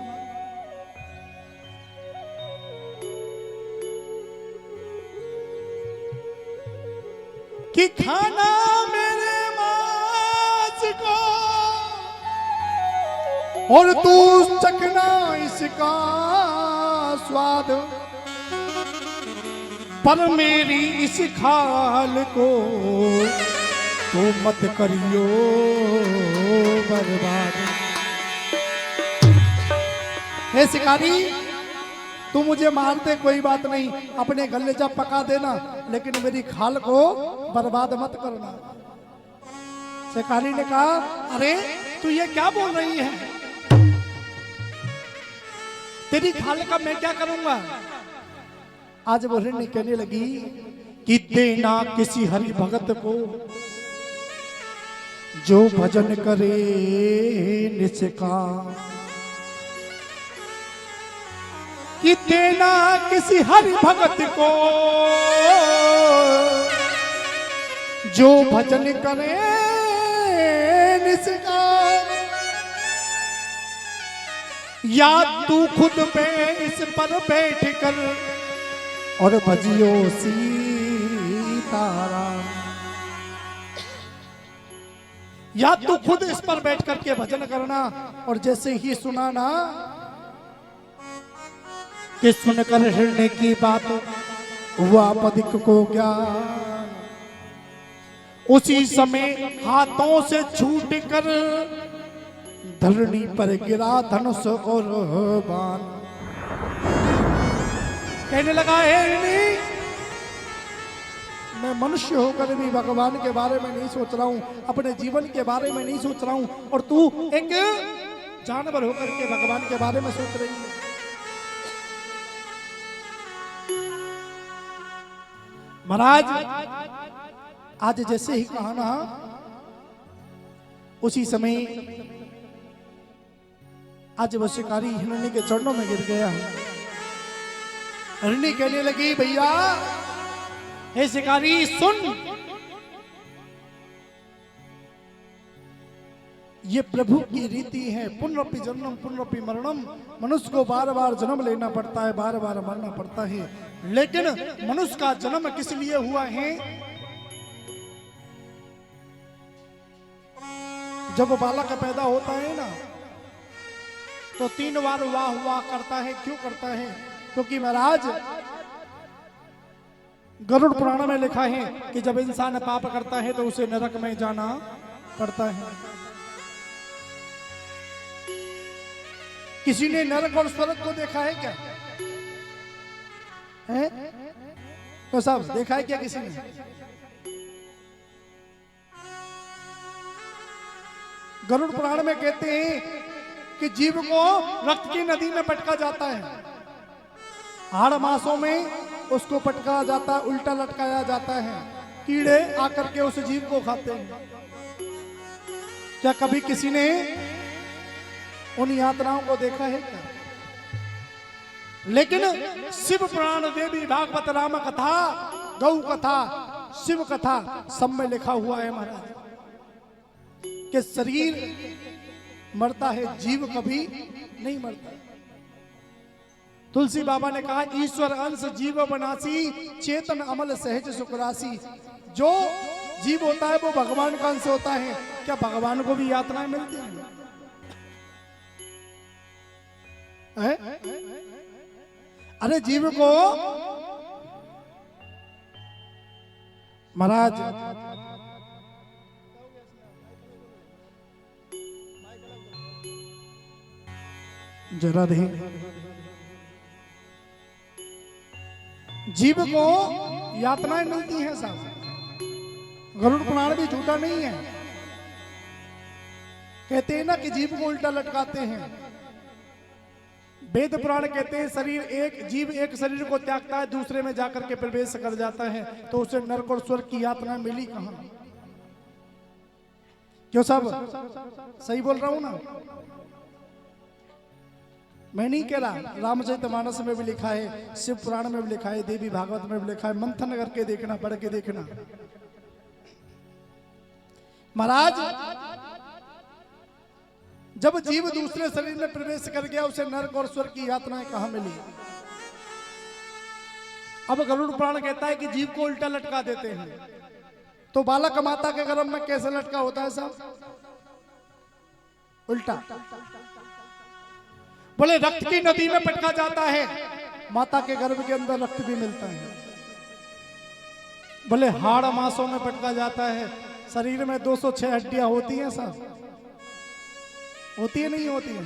कि खाना मेरे मांस को और तू चखना इसका स्वाद, पर मेरी इस खाल को तू मत करियो बर्बाद। हे शिकारी, तू मुझे मार दे, कोई बात नहीं, अपने गले जा पका देना, लेकिन मेरी खाल को बर्बाद मत करना। शिकारी ने कहा, अरे तू ये क्या बोल रही है? तेरी खाल का मैं क्या करूंगा? आज वो हिरनी कहने लगी कि देना किसी हरि भगत को जो भजन करे निष्काम, कि देना किसी हरि भगत को जो भजन करे निष्काम। या तू खुद पे इस पर बैठ कर और भजियो सीताराम। या तू खुद इस पर बैठ करके भजन करना, और जैसे ही सुना ना कि सुनकर हृदय की बात हुआ पदिक को ज्ञान, उसी समय हाथों से छूट कर धरणी पर गिरा धनुष और बाण। कहने लगा हे, मैं मनुष्य होकर भी भगवान के बारे में नहीं सोच रहा हूं, अपने जीवन के बारे में नहीं सोच रहा हूं, और तू एक जानवर होकर के भगवान के बारे में सोच रही है। महाराज आज जैसे ही कहा ना, उसी समय आज वो शिकारी हिरणी के चरणों में गिर गया। हिरणी कहने लगी भैया हे शिकारी सुन, ये प्रभु की रीति है, पुनरपि जन्मम पुनरपि मरणम। मनुष्य को बार बार जन्म लेना पड़ता है, बार बार मरना पड़ता है, लेकिन मनुष्य का जन्म किस लिए हुआ है? जब बालक पैदा होता है ना, तो 3 बार वाह वाह करता है। क्यों करता है? क्योंकि महाराज गरुड़ पुराण में लिखा है कि जब इंसान पाप करता है तो उसे नरक में जाना पड़ता है। किसी ने नरक और स्वर्ग को देखा है क्या? है? तो सब देखा है क्या किसी ने? गरुड़ पुराण में कहते हैं कि जीव को रक्त की नदी में पटका जाता है, हाड़ मासों में उसको पटका जाता है, उल्टा लटकाया जाता है, कीड़े आकर के उस जीव को खाते हैं। क्या कभी किसी ने उन यातनाओं को देखा है क्या? लेकिन शिव पुराण, देवी भागवत, राम कथा, गौ कथा, शिव कथा सब में लिखा हुआ है महाराज कि शरीर मरता है, जीव कभी नहीं मरता। तुलसी बाबा ने कहा ईश्वर अंश जीव बनासी, चेतन अमल सहज सुखरासी। जो जीव होता है वो भगवान का अंश होता है। क्या भगवान को भी यातनाएं मिलती हैं? अरे जीव को महाराज जरा दे, जीव को यातनाएं मिलती हैं साहब। गरुड़ पुराण भी झूठा नहीं है। कहते हैं ना कि जीव को उल्टा लटकाते हैं। वेद पुराण कहते हैं शरीर एक जीव एक शरीर को त्यागता है, दूसरे में जाकर के प्रवेश कर जाता है, तो उसे नरक और स्वर्ग की यातना मिली कहां? क्यों साहब सही बोल रहा हूं ना? मैं नहीं कह रहा, रामचरितमानस में भी लिखा है, शिव पुराण में भी लिखा है, देवी भागवत में भी लिखा है। मंथन करके देखना, पढ़ के देखना। महाराज जब जीव दूसरे शरीर में प्रवेश कर गया, उसे नरक और स्वर्ग की यातनाएं कहां मिली? अब गरुड़ पुराण कहता है कि जीव को उल्टा लटका देते हैं। तो बालक माता के गर्भ में कैसे लटका होता है साहब? उल्टा। बोले रक्त की नदी में पटका जाता है, माता के गर्भ के अंदर रक्त भी मिलता है। बोले हाड़ मांसों में पटका जाता है, शरीर में 206 हड्डियां होती हैं साहब। होती है नहीं होती है?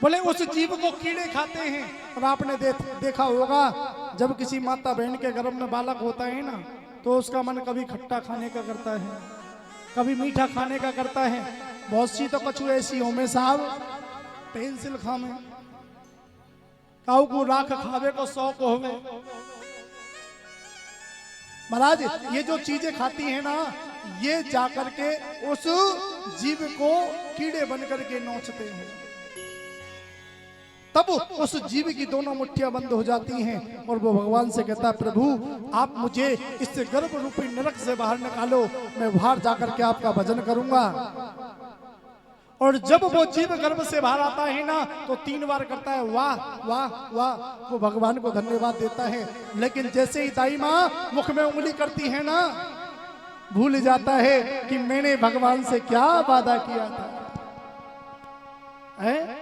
बोले उस जीव को कीड़े खाते हैं। और आपने देखा होगा जब किसी माता बहन के गर्भ में बालक होता है ना, तो उसका मन कभी खट्टा खाने का करता है, कभी मीठा खाने का करता है। बहुत सी तो कछु ऐसी हो में साहब पेंसिल खावे, काऊ को राख खावे को शौक होवे। महाराज ये जो चीजें खाती है ना, ये जाकर के उस जीव को कीड़े बनकर के नोचते हैं। तब उस जीव की दोनों मुट्ठियां बंद हो जाती हैं और वो भगवान से कहता है प्रभु आप मुझे इस गर्भ रूपी नरक से बाहर निकालो, मैं बाहर जाकर के आपका भजन करूंगा। और जब वो जीव गर्भ से बाहर आता है ना तो 3 बार करता है वाह वाह वाह, वो भगवान को धन्यवाद देता है। लेकिन जैसे ही दाई माँ मुख में उंगली करती है ना, भूल जाता है कि मैंने भगवान से क्या वादा किया था। है?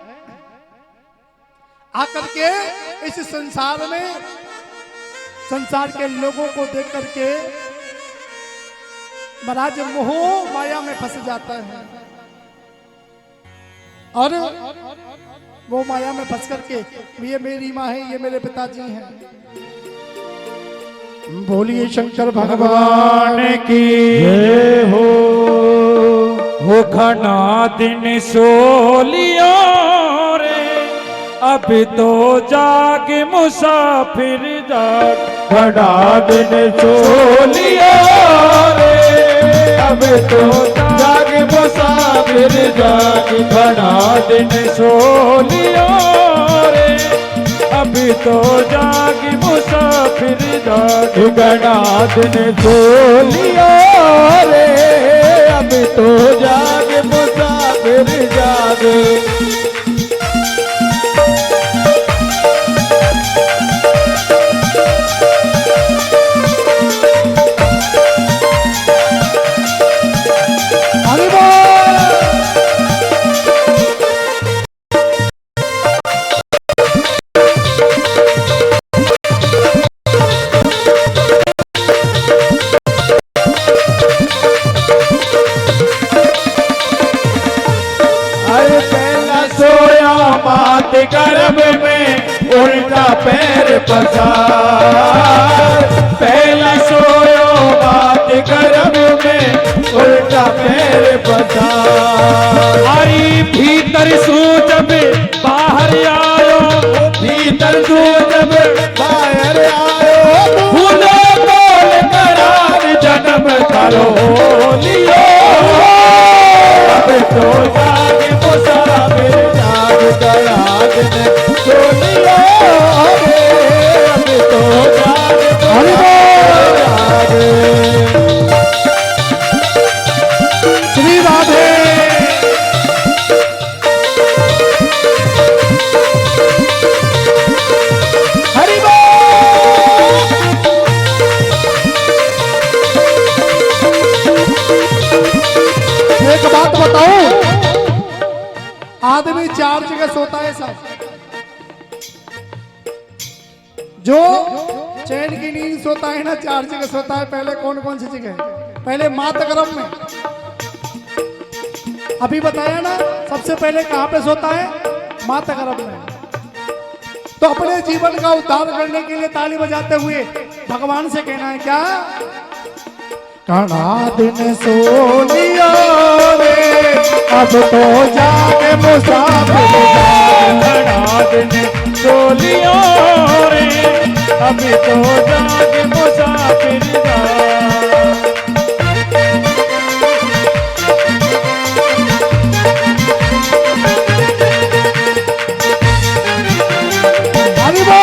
आकर के इस संसार में संसार के लोगों को देख करके महाराज मोह माया में फंस जाता है और वो माया में फंस करके ये मेरी माँ है, ये मेरे पिताजी हैं। बोलिए शंकर भगवान की जय हो खना दिन सो लिया रे, अब तो जाग मुसाफिर जाग, खना दिन सो लिया रे, अब तो जाग मुसाफिर जाग, खना दिन सो लिया रे, अब तो जाग मुसाफिर जाग, खना दिन सो लिया रे, अब तो जाग मुसाफिर जाग। गर्भ में उल्टा पैर पसार, पहला सोयो बात गर्भ में उल्टा पैर पसार। हरी भीतर सो जब बाहर आयो, भीतर सो जब बाहर आयो, भूलो बोल करार जन्म करो लियो, अब तो जागे मुसाफिर जाग गया सो लिया रे, अब तो जाग जाग। श्री राधे हरि बोल। एक बात बताऊं, आदमी 4 जगह सोता है साहब। जो चैन की नींद सोता है ना 4 जगह सोता है। पहले कौन कौन सी जगह? पहले मात गर्भ में, अभी बताया ना। सबसे पहले कहां पे सोता है? मात गर्भ में। तो अपने जीवन का उद्धार करने के लिए ताली बजाते हुए भगवान से कहना है क्या? कणा दिन सो लिया रे, अब तो जाके मुसाफिर जाग, कणा दिन सो लिया रे, अब तो जाके मुसाफिर जाग। हरि बोल।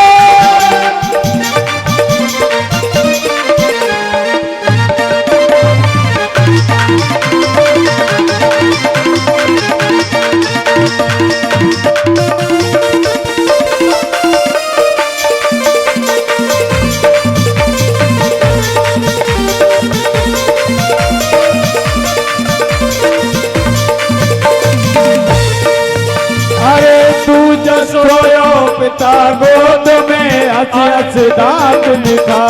सोयो पिता गोद में हंस हंस दांत दिखा,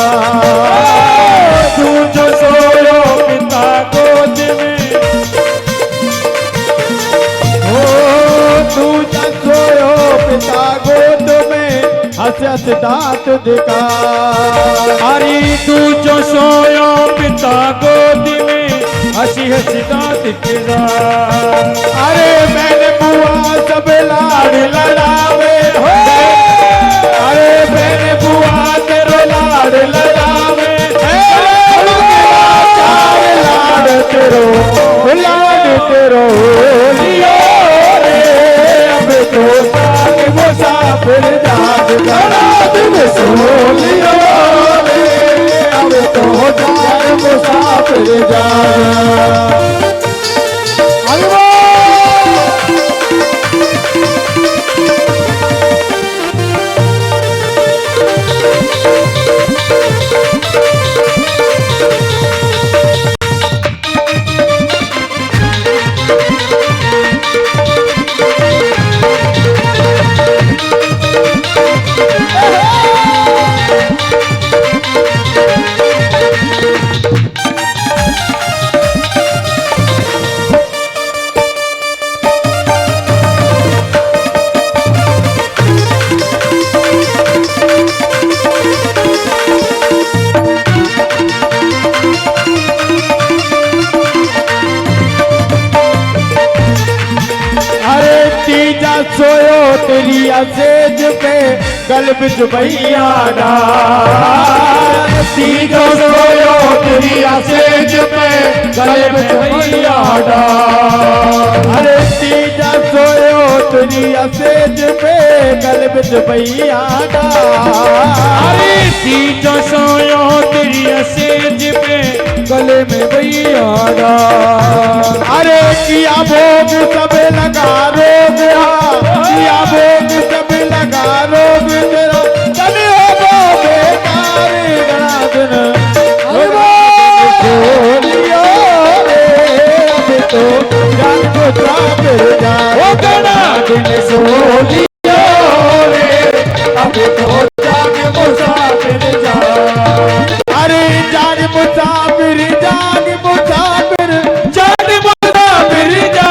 तू जो सोयो पिता गोद में, ओ तू जो सोयो पिता गोद में हंस हंस दांत दिखा। अरे तू जो सोयो पिता गोद में हंसी हंसी दांत दिखा। अरे मैंने बुआ सब लाड़ लड़ावे हो, अरे मैंने बुआ तेरो लाड़ लड़ावे, लाड़ तेरो लियो रे, अब तो जाग मुसाफिर जाग, दिन सो लियो रे, अब तो जाग मुसाफिर जाग। सोयो तेरी सेज पे गल बिच भैया डाल तीजो सोयो तेरी सेज पे गल बिच भैया डाल अरे तीजा सोयो तेरी सेज पे गल बिच भैया डाल अरे तीजो सोयो तेरी सेज पे गले में भैया डाल अरे किया भोग सब लगा रोग किया भोग सब लगा रोग तेरा चल हो बेकार गणा दिन लियो रे अब तो जान को फिर जा ओ गणा दिन सो लियो रे अब तो जान मुसाफिर जा अरे जान मुसाफिर जान मुसाफिर जान मुसाफिर जा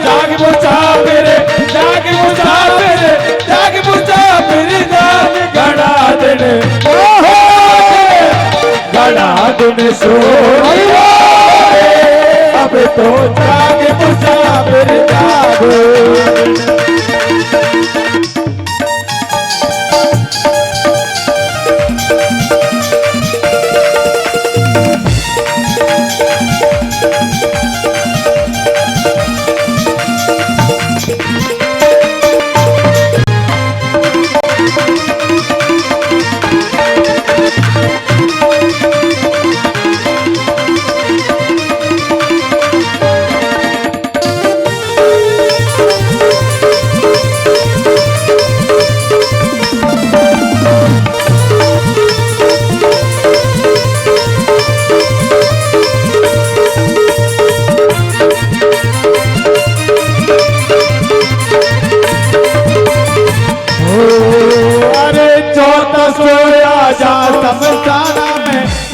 जाग मुसाफिर जाग मुसाफिर जाग मुसाफिर जान घड़ा दिन ओहो घड़ा दिन सो अब तो जाग मुसाफिर जागो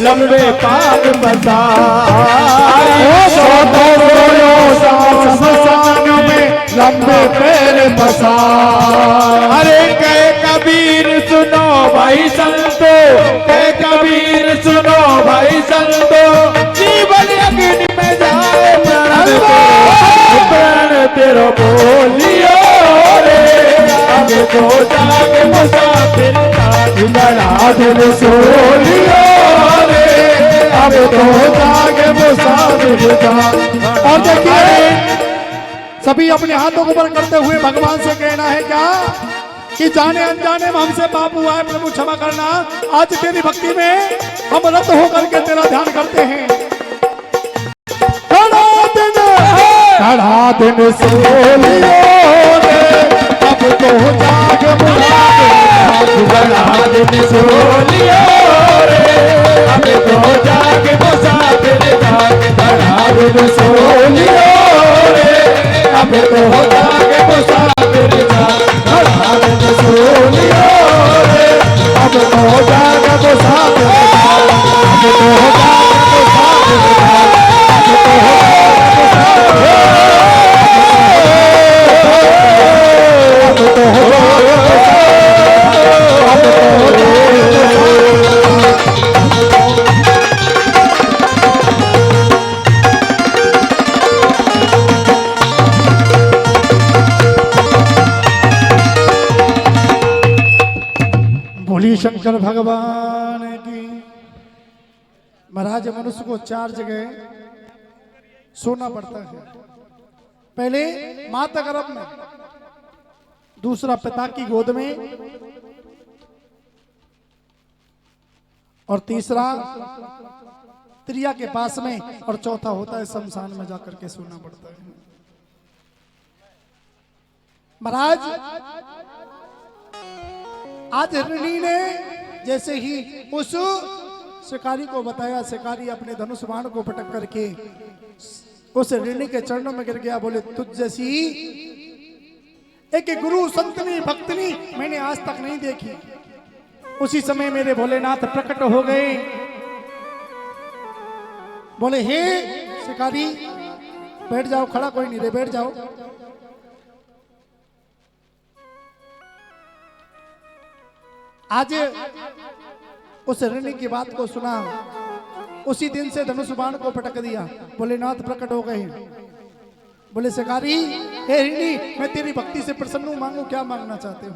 लंबे पाग बता में लंबे पैर बसा अरे कहे कबीर सुनो भाई संतो कहे कबीर सुनो भाई संतो जीवन अग्नि में जाए प्राण तेरो बोलियो रे अब तो जाग मुसाफिर बड़ा दिल सोलियो अब तो जाग मुसाफिर और देखिए सभी अपने हाथों को ऊपर करते हुए भगवान से कहना है क्या कि जाने अनजाने में हमसे पाप हुआ है प्रभु क्षमा करना आज तेरी भक्ति में हम रत होकर के तेरा ध्यान करते हैं खड़ा दिन सोलियो रे अब तो जाग मुसाफिर बड़ा दिन सोलियो रे अब तो जाग मुसाफिर बड़ा दिन सोलियो रे अब तो जाग मुसाफिर बड़ा दिन सोलियो रे अब तो जाग मुसाफिर अब तो जाग मुसाफिर बोली शंकर भगवान की। महाराज मनुष्य को 4 जगह सोना पड़ता है। पहले माता गर्भ में, दूसरा पिता की गोद में, और तीसरा त्रिया के पास में, और चौथा होता है शमशान में जाकर के सोना पड़ता है। महाराज आज हिरणी ने जैसे ही उस शिकारी को बताया, शिकारी अपने धनुष बाण को पटक करके उस हिरणी के चरणों में गिर गया। बोले तुझ जैसी एक गुरु संतनी भक्तनी मैंने आज तक नहीं देखी। उसी समय मेरे भोलेनाथ प्रकट हो गए। बोले हे शिकारी बैठ जाओ, खड़ा कोई नहीं रे, बैठ जाओ। आज उस हिरणी की बात को सुना, उसी दिन से धनुष बाण को पटक दिया। भोलेनाथ प्रकट हो गए। बोले शिकारी, हे हिरणी, मैं तेरी भक्ति से प्रसन्न हूं, मांगू क्या मांगना चाहते हो?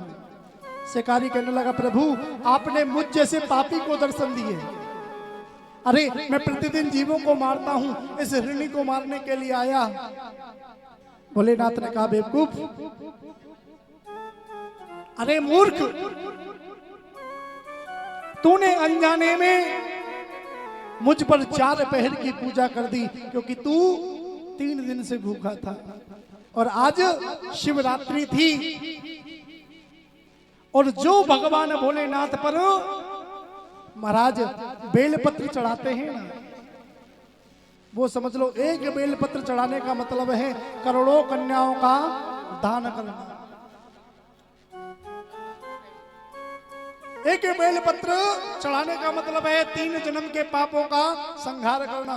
शिकारी कहने लगा, प्रभु आपने मुझ जैसे पापी को दर्शन दिए। अरे मैं प्रतिदिन जीवों को मारता हूं, इस हिरणी को मारने के लिए आया। भोलेनाथ ने कहा, बेवकूफ, अरे मूर्ख, तूने अनजाने में मुझ पर 4 पहर की पूजा कर दी, क्योंकि तू 3 दिन से भूखा था और आज शिवरात्रि थी। और जो भगवान भोलेनाथ पर महाराज बेलपत्र चढ़ाते हैं ना, वो समझ लो एक बेलपत्र चढ़ाने का मतलब है करोड़ों कन्याओं का दान करना। एक बेलपत्र चढ़ाने का मतलब है 3 जन्म के पापों का संहार करना।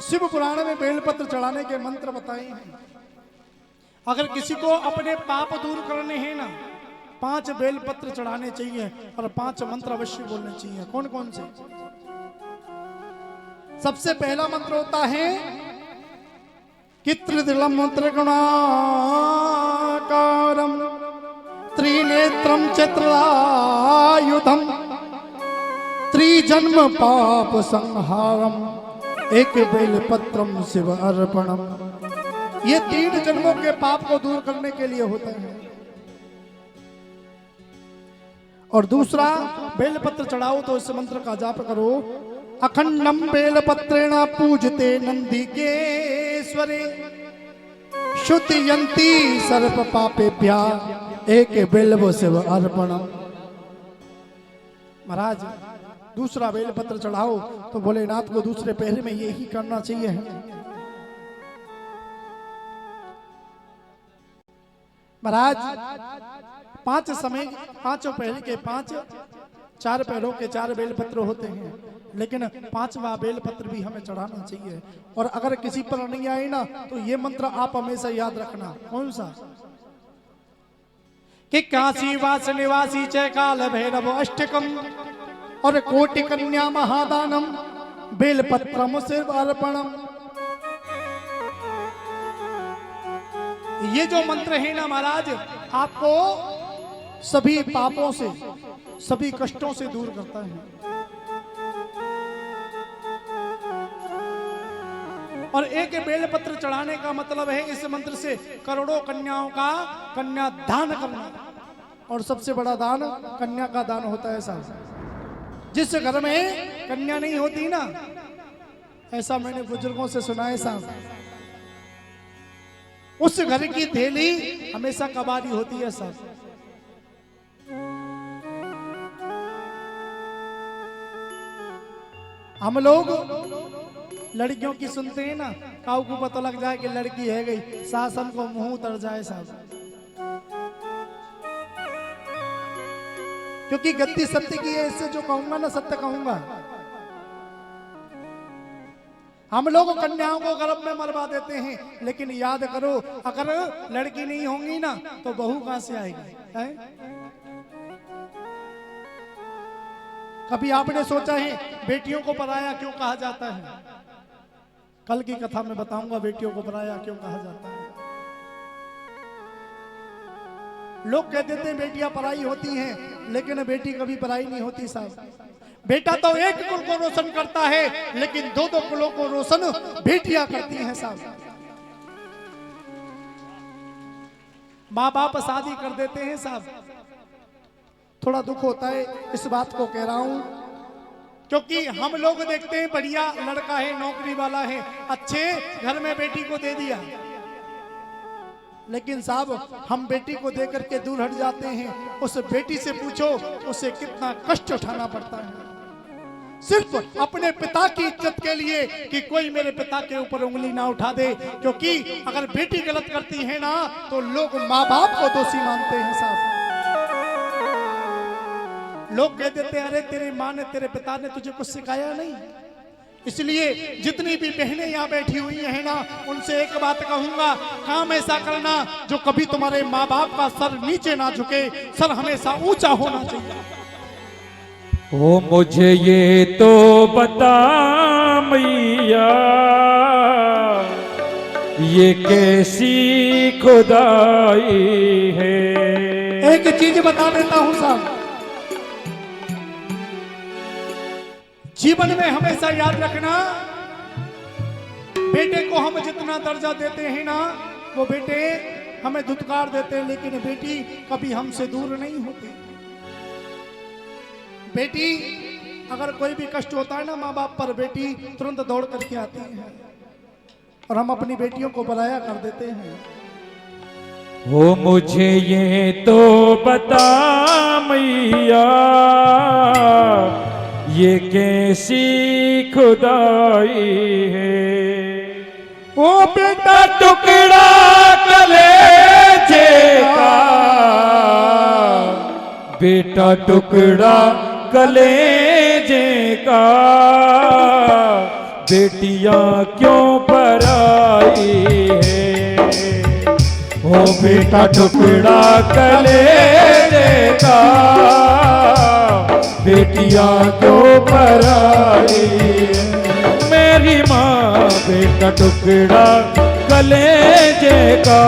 शिव पुराण में बेलपत्र चढ़ाने के मंत्र बताए हैं। अगर किसी को अपने पाप दूर करने हैं ना, 5 बेलपत्र चढ़ाने चाहिए और 5 मंत्र अवश्य बोलने चाहिए। कौन कौन से? सबसे पहला मंत्र होता है कि त्रिदलम त्रिगुणाकारम त्रिनेत्रम चतुरायुधम त्रिजन्म पाप संहारम एक बेलपत्रम शिव अर्पणम। ये 3 जन्मों के पाप को दूर करने के लिए होता है। और दूसरा, बेलपत्र चढ़ाओ तो इस मंत्र का जाप करो, अखंडम बेलपत्रेण पूजते नंदिकेश्वरे शुद्धयन्ति सर्प पापेभ्या एक बेलव शिव अर्पणम। महाराज दूसरा बेलपत्र चढ़ाओ तो भोलेनाथ को दूसरे पहर में यही करना चाहिए। महाराज 5 समय 5 पहर के 5 4 पैरों के 4 बेलपत्र होते हैं, लेकिन 5वां बेलपत्र भी हमें चढ़ाना चाहिए। और अगर किसी पर नहीं आए ना तो ये मंत्र आप हमेशा याद रखना। कौन सा? कि काशी वास निवासी च काल भैरव अष्टकम और कोटि कन्या महादानम बेलपत्रम शिव अर्पणम। ये जो मंत्र है ना महाराज, आपको सभी पापों से, सभी कष्टों से दूर करता है। और एक बेलपत्र चढ़ाने का मतलब है इस मंत्र से करोड़ों कन्याओं का कन्या दान करना। और सबसे बड़ा दान कन्या का दान होता है साहब। जिस घर में कन्या नहीं होती ना, ऐसा मैंने बुजुर्गों से सुना है साहब, उस घर की थैली हमेशा कबाड़ी होती है साहब। हम लोग लड़कियों की सुनते हैं ना, काऊ को पता लग जाए कि लड़की है गई, शासन को मुंह उतर जाए साहब। क्योंकि गद्दी सत्य की है, इससे जो कहूंगा ना सत्य कहूंगा। हम लोग कन्याओं को गर्भ में मरवा देते हैं, लेकिन याद करो अगर लड़की नहीं होंगी ना तो बहू कहां से आएगी? है? कभी आपने सोचा है बेटियों को पराया क्यों कहा जाता है? कल की कथा में बताऊंगा बेटियों को पराया क्यों कहा जाता है। लोग कह देते हैं बेटियां पराई होती हैं, लेकिन बेटी कभी पराई नहीं होती साहब। बेटा तो एक कुल को रोशन करता है, लेकिन 2-2 कुलों को रोशन बेटियां करती हैं साहब। माँ बाप शादी कर देते हैं साहब, थोड़ा दुख होता है, इस बात को कह रहा हूं, क्योंकि हम लोग देखते हैं बढ़िया लड़का है, नौकरी वाला है, अच्छे घर में बेटी को दे दिया, लेकिन साहब हम बेटी को देकर के दूर हट जाते हैं। उस बेटी से पूछो उसे कितना कष्ट उठाना पड़ता है, सिर्फ अपने पिता की इज्जत के लिए कि कोई मेरे पिता के ऊपर उंगली ना उठा दे। क्योंकि अगर बेटी गलत करती है ना तो लोग माँ बाप को दोषी मानते हैं साहब। लोग कह देते हैं अरे तेरी माँ ने, तेरे पिता ने तुझे कुछ सिखाया नहीं। इसलिए जितनी भी बहनें यहाँ बैठी हुई हैं ना, उनसे एक बात कहूंगा, काम ऐसा करना जो कभी तुम्हारे माँ बाप का सर नीचे ना झुके, सर हमेशा ऊंचा होना चाहिए। ओ मुझे ये तो बता मैया ये कैसी खुदाई है। एक चीज बता देता हूं साहब, जीवन में हमेशा याद रखना, बेटे को हम जितना दर्जा देते हैं ना, वो बेटे हमें धुतकार देते हैं, लेकिन बेटी कभी हमसे दूर नहीं होती। बेटी अगर कोई भी कष्ट होता है ना माँ बाप पर, बेटी तुरंत दौड़ करके आती है और हम अपनी बेटियों को बुलाया कर देते हैं। हो मुझे ये तो बता मैया ये कैसी खुदाई है। ओ बेटा टुकड़ा कलेजे का, बेटा टुकड़ा कलेजे का, बेटियां क्यों पराई है। ओ बेटा टुकड़ा कलेजे का, बेटियां क्यों पराई है। मेरी माँ बेटा टुकड़ा कलेजे का,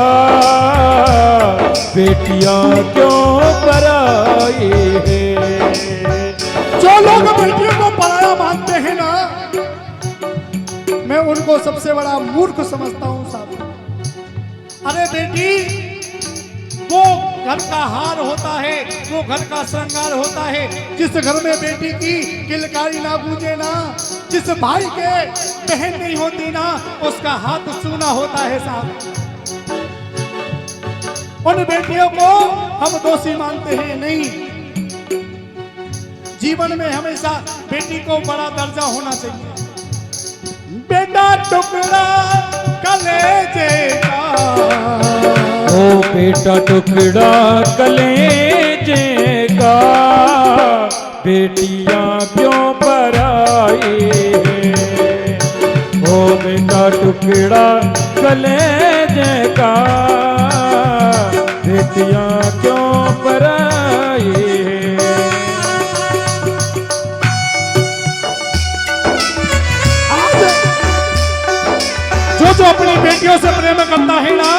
बेटियां क्यों पराई है। जो लोग बेटियों को पराया मानते हैं ना, मैं उनको सबसे बड़ा मूर्ख समझता हूं साहब। अरे बेटी वो घर का हार होता है, वो घर का श्रृंगार होता है। जिस घर में बेटी की किलकारी ना गूंजे ना, जिस भाई के बहन नहीं होती ना, उसका हाथ सूना होता है साहब। उन बेटियों को हम दोषी मानते हैं नहीं। जीवन में हमेशा बेटी को बड़ा दर्जा होना चाहिए। बेटा टुकड़ा कलेजे का, ओ बेटा टुकड़ा कलेजे का, बेटियां क्यों पराई है। ओ बेटा टुकड़ा कलेजे का, बेटियां क्यों पराई है। जो अपनी बेटियों से प्रेम करता है ना,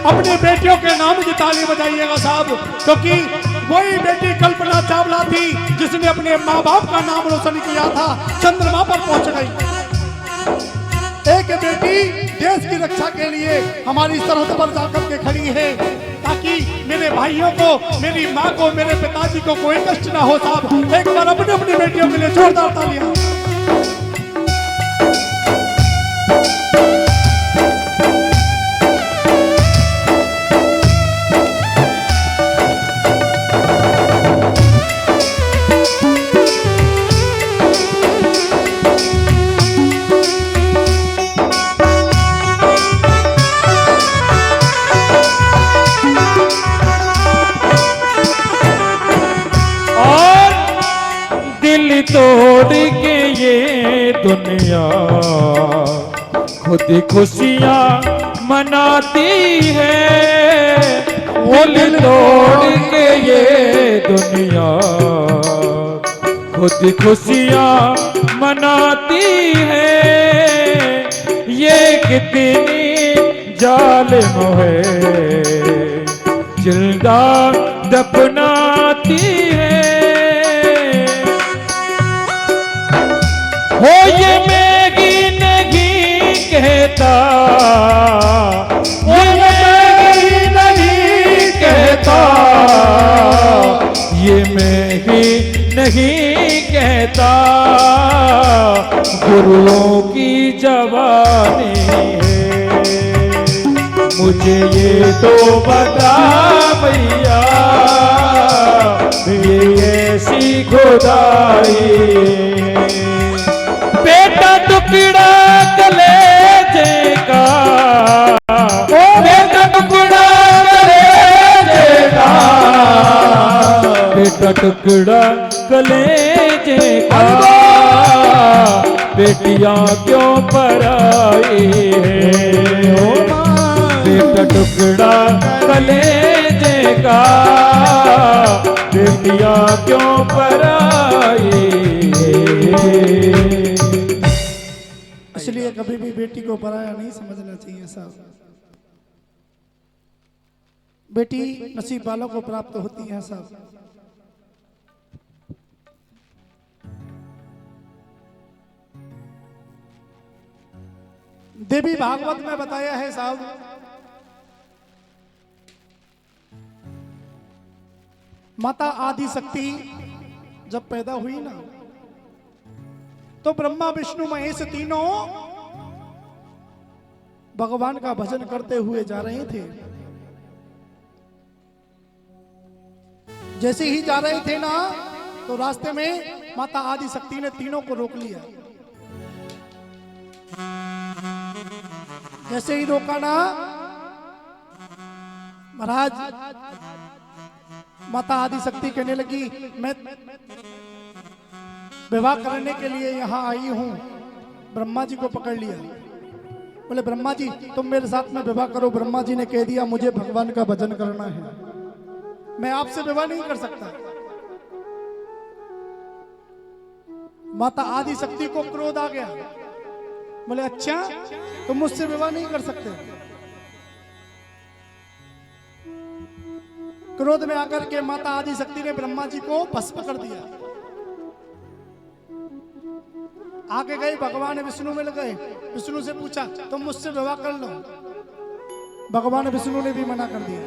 अपनी बेटियों के नाम की ताली बजाइएगा साहब, क्योंकि वही बेटी कल्पना चावला थी जिसने अपने माँ बाप का नाम रोशन किया था, चंद्रमा पर पहुंच गई। एक बेटी देश की रक्षा के लिए हमारी सरहद पर जाकर के खड़ी है, ताकि मेरे भाइयों को, मेरी माँ को, मेरे पिताजी को कोई कष्ट ना हो साहब। एक बार अपनी अपनी बेटियों के लिए जोरदार तालियां। तोड़ के ये दुनिया खुद खुशियाँ मनाती है। दिल तोड़ के ये दुनिया खुद खुशियाँ मनाती है। ये कितनी जालिम है, जिंदा दफनाती है। हो ये मैं ही नहीं कहता, ये मैं ही नहीं कहता, ये मैं ही नहीं कहता। गुरुओं की जवानी है, मुझे ये तो बता भैया ये ऐसी खुदाई। बेटा टुकड़ा कलेजे का, बेटा टुकड़ा कलेजे का, बेटा टुकड़ा कलेजे का, बेटियां क्यों पराई है। बेटा टुकड़ा कलेजे का, बेटियां क्यों पराई है। बेटी को पराया नहीं समझना चाहिए साहब। बेटी नसीब वालों को प्राप्त होती है साहब। देवी भागवत में बताया है साहब, माता आदि शक्ति जब पैदा हुई ना, तो ब्रह्मा विष्णु महेश तीनों भगवान का भजन करते हुए जा रहे थे। जैसे ही जा रहे थे ना, तो रास्ते में माता आदि शक्ति ने तीनों को रोक लिया। जैसे ही रोका ना महाराज, माता आदि शक्ति कहने लगी, मैं विवाह करने के लिए यहां आई हूं। ब्रह्मा जी को पकड़ लिया। बोले ब्रह्मा जी तुम मेरे साथ में विवाह करो। ब्रह्मा जी ने कह दिया मुझे भगवान का भजन करना है, मैं आपसे विवाह नहीं कर सकता। माता आदि शक्ति को क्रोध आ गया। बोले अच्छा तुम मुझसे विवाह नहीं कर सकते। क्रोध में आकर के माता आदि शक्ति ने ब्रह्मा जी को भस्म कर दिया। आगे गए भगवान विष्णु मिल गए। विष्णु से पूछा तुम मुझसे विवाह कर लो। भगवान विष्णु ने भी मना कर दिया।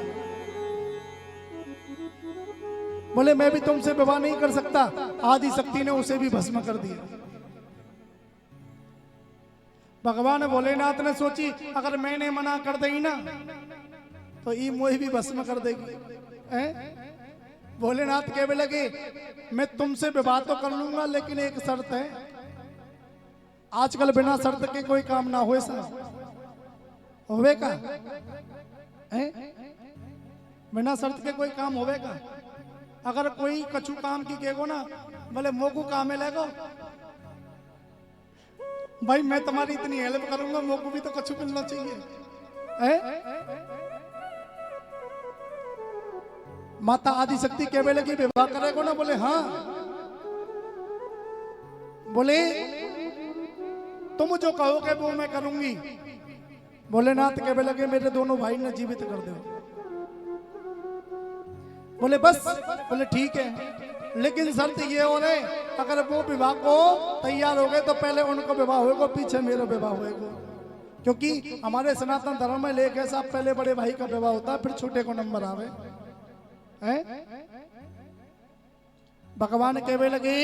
बोले मैं भी तुमसे विवाह नहीं कर सकता। आदि शक्ति ने उसे भी भस्म कर दिया। भगवान भोलेनाथ ने सोची अगर मैंने मना कर दी ना तो ये मोह भी भस्म कर देगी। भोलेनाथ कहने लगे मैं तुमसे विवाह तो कर लूंगा, लेकिन एक शर्त है। आजकल बिना शर्त के कोई काम ना होए साहब। होवेगा? बिना शर्त के कोई काम होवेगा? अगर कोई कछु काम की कहेगो ना, बोले मोकू काम है लगो भाई, मैं तुम्हारी इतनी हेल्प करूंगा, मोकू भी तो कछु मिलना चाहिए। माता आदि शक्ति कहने लगी विवाह करेगो ना? बोले हाँ। बोले तुम जो कहोगे वो मैं करूंगी। भोलेनाथ कहने लगे मेरे दोनों भाई ने जीवित कर दो। बोले बस? बोले ठीक है, लेकिन शर्त ये हो रहे अगर वो विवाह को तैयार हो गए तो पहले उनको विवाह होगा, पीछे मेरा विवाह होगा। क्योंकि हमारे सनातन धर्म में लेख है साहब, पहले बड़े भाई का विवाह होता है, फिर छोटे को नंबर आवे। भगवान कहने लगे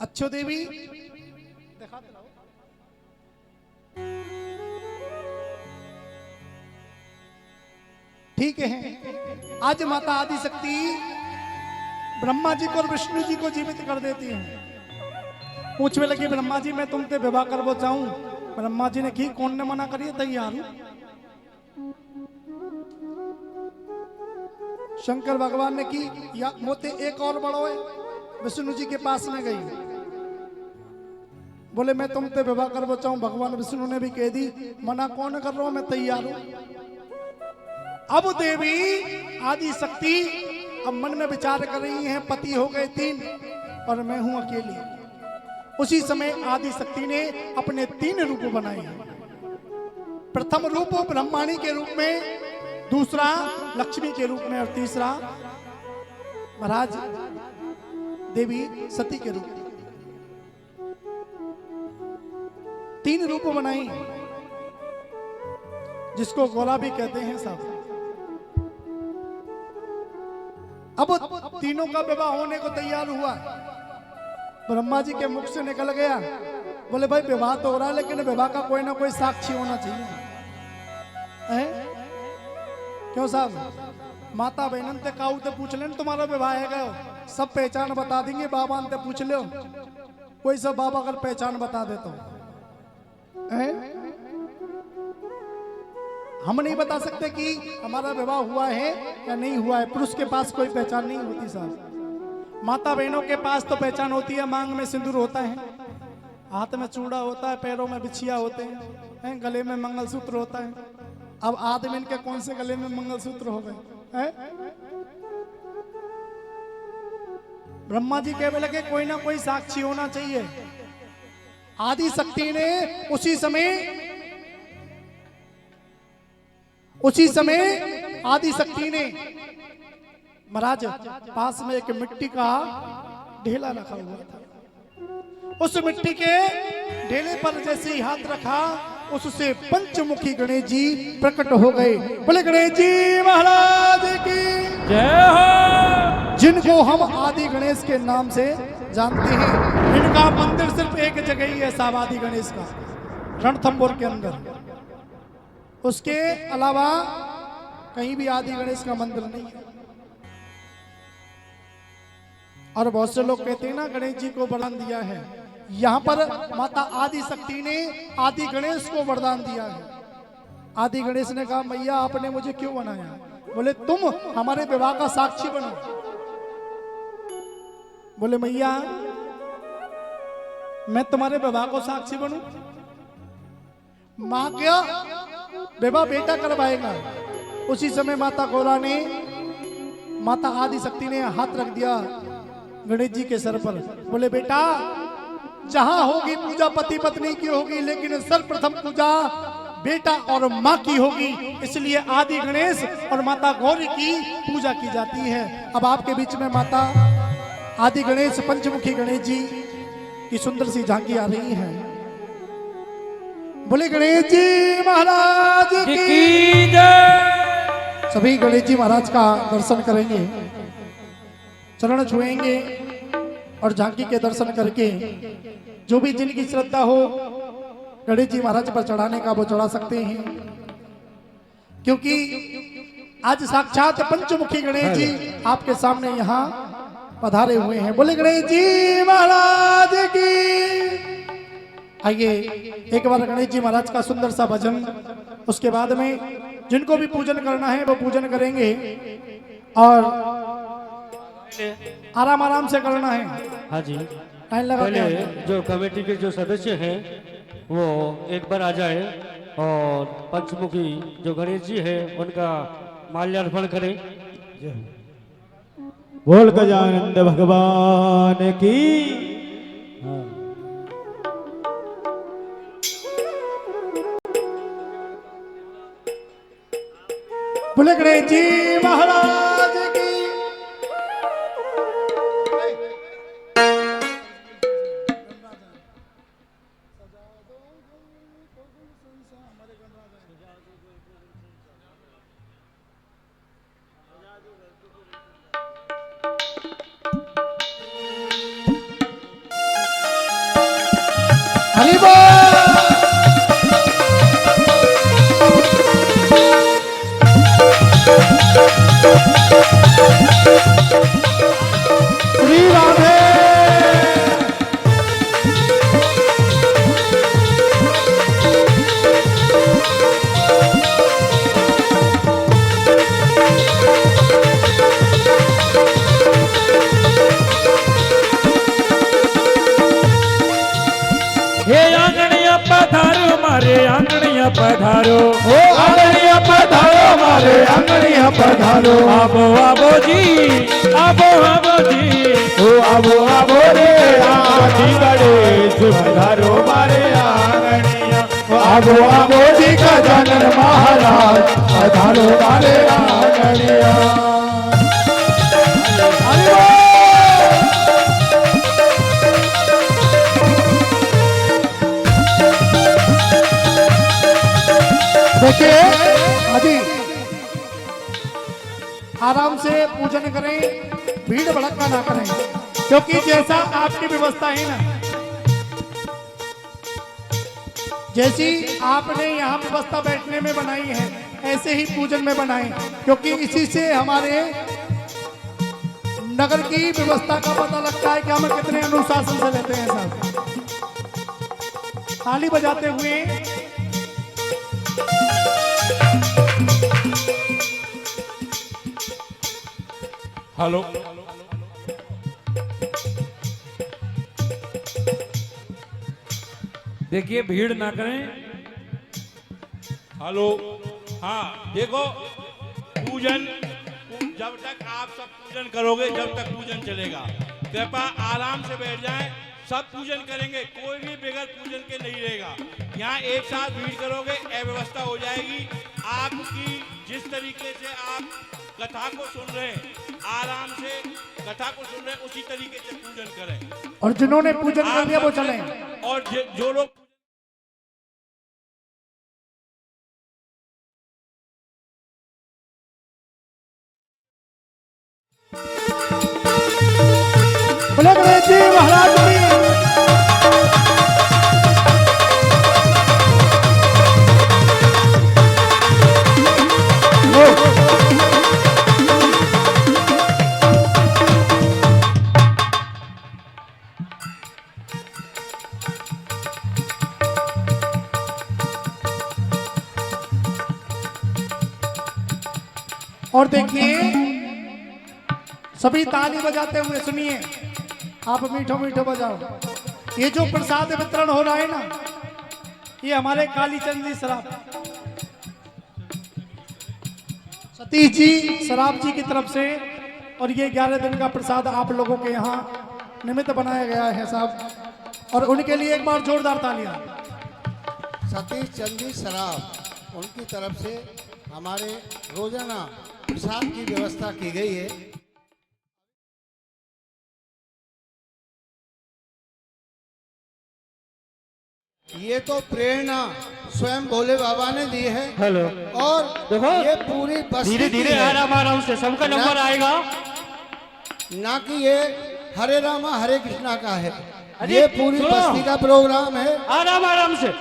अच्छो देवी दिखाते रहो। ठीक है, आज माता आदि शक्ति ब्रह्मा जी को और विष्णु जी को जीवित कर देती है। पूछने लगी ब्रह्मा जी मैं तुमसे विवाह करना चाहूं। ब्रह्मा जी ने की कौन ने मना करिए, तैयार हूं। शंकर भगवान ने की या मोते एक और बड़ो है। विष्णु जी के पास में गई, बोले मैं तुमसे विवाह करना चाहूं। भगवान विष्णु ने भी कह दी मना कौन कर रहा हूं, मैं तैयार हूं। अब देवी आदि शक्ति अब मन में विचार कर रही हैं, पति हो गए 3 और मैं हूं अकेली। उसी समय आदि शक्ति ने अपने 3 रूप बनाए। प्रथम रूप ब्रह्माणी के रूप में, दूसरा लक्ष्मी के रूप में और तीसरा महाराज देवी सती के रूप में। 3 रूप बनाई, जिसको गोला भी कहते हैं साहब। अब तीनों का विवाह होने को तैयार हुआ। ब्रह्मा जी के मुख से निकल गया, बोले भाई विवाह तो हो रहा है, लेकिन विवाह का कोई ना कोई साक्षी होना चाहिए। क्यों साहब? माता बहनन ते काऊ ते पूछ लेन तुम्हारा विवाह है गयो, सब पहचान बता देंगे। बाबा ते पूछ लो, कोई सब बाबा अगर पहचान बता दे तो हम नहीं बता सकते कि हमारा विवाह हुआ है या नहीं हुआ है। पुरुष के पास कोई पहचान नहीं होती साहब। माता बहनों के पास तो पहचान होती है, मांग में सिंदूर होता है, हाथ में चूड़ा होता है, पैरों में बिछिया होते हैं, गले में मंगलसूत्र होता है। अब आदमी के कौन से गले में मंगलसूत्र हो गए? ब्रह्मा जी कहने लगे कोई ना कोई साक्षी होना चाहिए। आदि शक्ति ने उसी समय आदि शक्ति ने महाराज पास में एक मिट्टी का ढेला रखा हुआ था। उस मिट्टी के ढेले पर जैसे ही हाथ रखा उससे पंचमुखी गणेश जी प्रकट हो गए। बोले गणेश जी महाराज की जय हो। जिनको हम आदि गणेश के नाम से जानते हैं। इनका मंदिर सिर्फ एक जगह ही है साहब, आदि गणेश का, रणथंभौर के अंदर। उसके अलावा कहीं भी आदि गणेश का मंदिर नहीं है। और बहुत से लोग कहते हैं ना गणेश जी को वरदान दिया है। यहाँ पर माता आदि शक्ति ने आदि गणेश को वरदान दिया है। आदि गणेश ने कहा मैया आपने मुझे क्यों बनाया? बोले तुम हमारे विवाह का साक्षी बनो। बोले मैया मैं तुम्हारे विवाह को साक्षी बनूं? मां क्या विवाह बेटा करवाएगा। उसी समय माता गौरा ने, माता आदि शक्ति ने हाथ रख दिया गणेश जी के सर पर। बोले बेटा जहां होगी पूजा पति पत्नी की होगी, लेकिन सर्वप्रथम पूजा बेटा और माँ की होगी। इसलिए आदि गणेश और माता गौरी की पूजा की जाती है। अब आपके बीच में माता आदि गणेश पंचमुखी गणेश जी की सुंदर सी झांकी आ रही है। बोले गणेश जी महाराज की जय। सभी गणेश जी महाराज का दर्शन करेंगे, चरण छुएंगे और झांकी के दर्शन करके जो भी जिनकी श्रद्धा हो गणेश जी महाराज पर चढ़ाने का वो चढ़ा सकते हैं। क्योंकि आज साक्षात पंचमुखी गणेश जी आपके सामने यहाँ पधारे हुए हैं। बोले गणेश जी महाराज की। आइए एक बार गणेश जी महाराज का सुंदर सा भजन, उसके बाद में जिनको भी पूजन करना है वो पूजन करेंगे और आराम आराम से करना है। हाँ जी, टाइम लगा पहले जो कमेटी के जो सदस्य हैं वो एक बार आ जाए और पंचमुखी जो गणेश जी है उनका माल्यार्पण करें। बोल गजानंद भगवान की। बोले गणेश जी महाराज की। हरि बोल। श्री राधे। हे आंगणिया पधारो मारे आंगणिया पधारो। ओ आंगणिया पधारो मारे आंगणिया पधारो। आबो आबो जी, आबो आबो जी। ओ आबो आबो रे आदि गणेश पधारो मारे आंगणिया। आबो आबो जी गजानन महाराज पधारो मारे आंगणिया। देखिए अभी आराम से पूजन करें, भीड़ भड़का ना करें, क्योंकि जैसा आपकी व्यवस्था है ना, जैसी आपने यहाँ व्यवस्था बैठने में बनाई है ऐसे ही पूजन में बनाएं, क्योंकि इसी से हमारे नगर की व्यवस्था का पता लगता है कि हम कितने अनुशासन से रहते हैं। साहब ताली बजाते हुए हेलो, देखिए भीड़ ना करें। हेलो, हाँ देखो, पूजन जब तक आप सब पूजन करोगे जब तक पूजन चलेगा। कृपया आराम से बैठ जाएं, सब पूजन करेंगे, कोई भी बगैर पूजन के नहीं रहेगा। यहाँ एक साथ भीड़ करोगे अव्यवस्था हो जाएगी। आपकी जिस तरीके से आप कथा को सुन रहे हैं, आराम से कथा को सुन रहे हैं, उसी तरीके से पूजन करें। और जिन्होंने पूजन कर लिया वो चलें। और जो लोग बोले गणेश जी महाराज की। और देखिए सभी ताली बजाते हुए सुनिए, आप मीठो मीठो बजाओ। ये जो प्रसाद वितरण हो रहा है ना, ये हमारे कालीचंद जी शराब सतीश जी शराब जी की तरफ से, और ये 11 दिन का प्रसाद आप लोगों के यहाँ निमित्त बनाया गया है साहब, और उनके लिए एक बार जोरदार तालियां। सतीश चंदी शराब उनकी तरफ से हमारे रोजाना प्रसाद की व्यवस्था की गई है। ये तो प्रेरणा स्वयं भोले बाबा ने दी है। हेलो, और देखो ये पूरी बस्ती धीरे की धीरे है। आराम आराम से सबका नंबर आएगा। ना कि ये हरे रामा हरे कृष्णा का है, अरे ये पूरी सुनो। बस्ती का प्रोग्राम है। आराम आराम से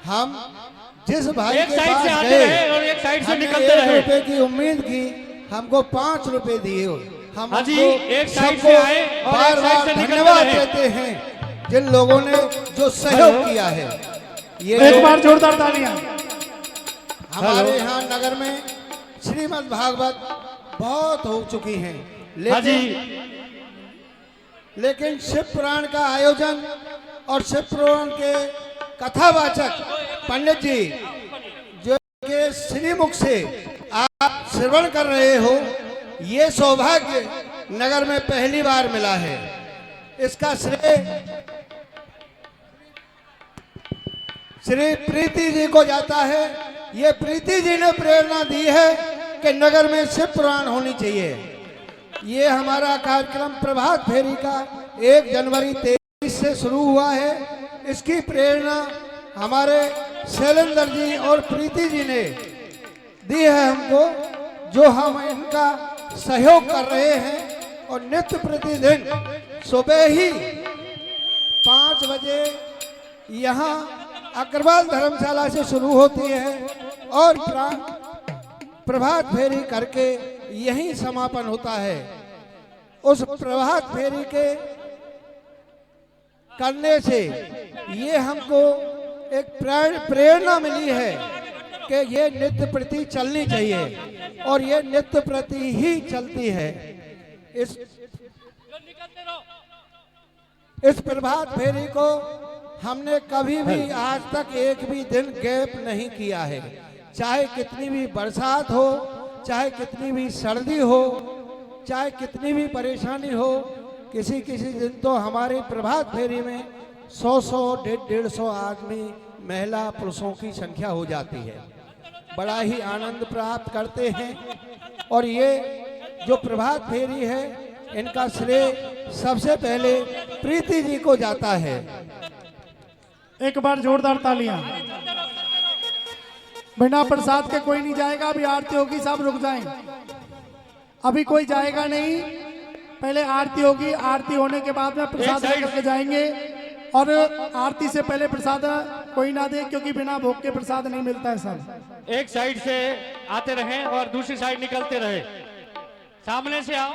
हम जिस भाई एक के साइड पास से आते गए, रहे और एक साइड से हमने निकलते 1 रहे। रुपए की उम्मीद की, हमको 5 रुपए दिए। हम हाँ जी, उनको एक साइड सबको से आए और बार एक साइड बार से निकलते धन्यवाद रहे। देते हैं जिन लोगों ने जो सहयोग किया है। ये एक लोग बार जोरदार तालियां। हमारे यहाँ नगर में श्रीमद् भागवत बहुत हो चुकी हैं, हाँ जी, लेकिन शिव पुराण का आयोजन और शिव पुराण के कथावाचक पंडित जी जो के श्रीमुख से आप श्रवण कर रहे हो, ये सौभाग्य नगर में पहली बार मिला है। इसका श्रेय श्री प्रीति जी को जाता है। ये प्रीति जी ने प्रेरणा दी है कि नगर में शिव पुराण होनी चाहिए। ये हमारा कार्यक्रम प्रभात फेरी का 1 जनवरी 23 से शुरू हुआ है। इसकी प्रेरणा हमारे शैलेंद्र जी और प्रीति जी ने दी है हमको, जो हम इनका सहयोग कर रहे हैं। और नित्य प्रतिदिन सुबह ही 5 बजे यहाँ अग्रवाल धर्मशाला से शुरू होती है और प्रभात फेरी करके यहीं समापन होता है। उस प्रभात फेरी के करने से ये हमको एक प्रेरणा मिली है कि ये नित्य प्रति चलनी चाहिए, और ये नित्य प्रति ही चलती है। इस प्रभात फेरी को हमने कभी भी आज तक एक भी दिन गैप नहीं किया है। चाहे कितनी भी बरसात हो, चाहे कितनी भी सर्दी हो, चाहे कितनी भी परेशानी हो, किसी किसी दिन तो हमारे प्रभात फेरी में 100-100, 150-150 आदमी महिला पुरुषों की संख्या हो जाती है। बड़ा ही आनंद प्राप्त करते हैं। और ये जो प्रभात फेरी है, इनका श्रेय सबसे पहले प्रीति जी को जाता है। एक बार जोरदार तालियां। बिना प्रसाद के कोई नहीं जाएगा। अभी आरती होगी, सब रुक जाएं। अभी कोई जाएगा नहीं, पहले आरती होगी। आरती होने के बाद में प्रसाद लेकर के जाएंगे। और आरती से पहले प्रसाद कोई ना दे, क्योंकि बिना भोग के प्रसाद नहीं मिलता है सर। एक साइड से आते रहे और दूसरी साइड निकलते रहे। सामने से आओ।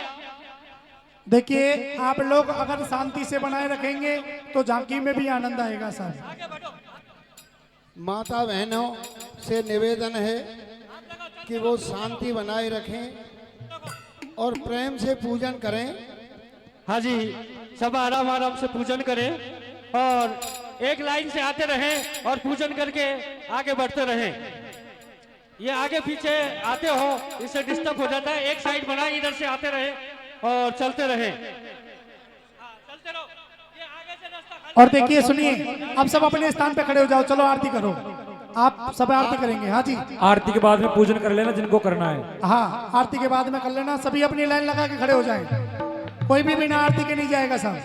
देखिए, आप लोग अगर शांति से बनाए रखेंगे तो झांकी में भी आनंद आएगा सर। माता बहनों से निवेदन है कि वो शांति बनाए रखें और प्रेम से पूजन करें। हाँ जी, सब आराम आराम से पूजन करें और एक लाइन से आते रहें और पूजन करके आगे बढ़ते रहें। ये आगे पीछे आते हो, इससे डिस्टर्ब हो जाता है। एक साइड बनाए, इधर से आते रहे और चलते रहे। चलते रहो। और देखिए सुनिए, अब सब अपने स्थान पे खड़े हो जाओ, चलो आरती करो। आप सब आरती करेंगे। हाँ जी, आरती के बाद में पूजन कर लेना जिनको करना है। हाँ आरती के बाद में कर लेना। सभी अपनी लाइन लगा के खड़े हो जाएं, कोई भी बिना आरती के नहीं जाएगा साहब।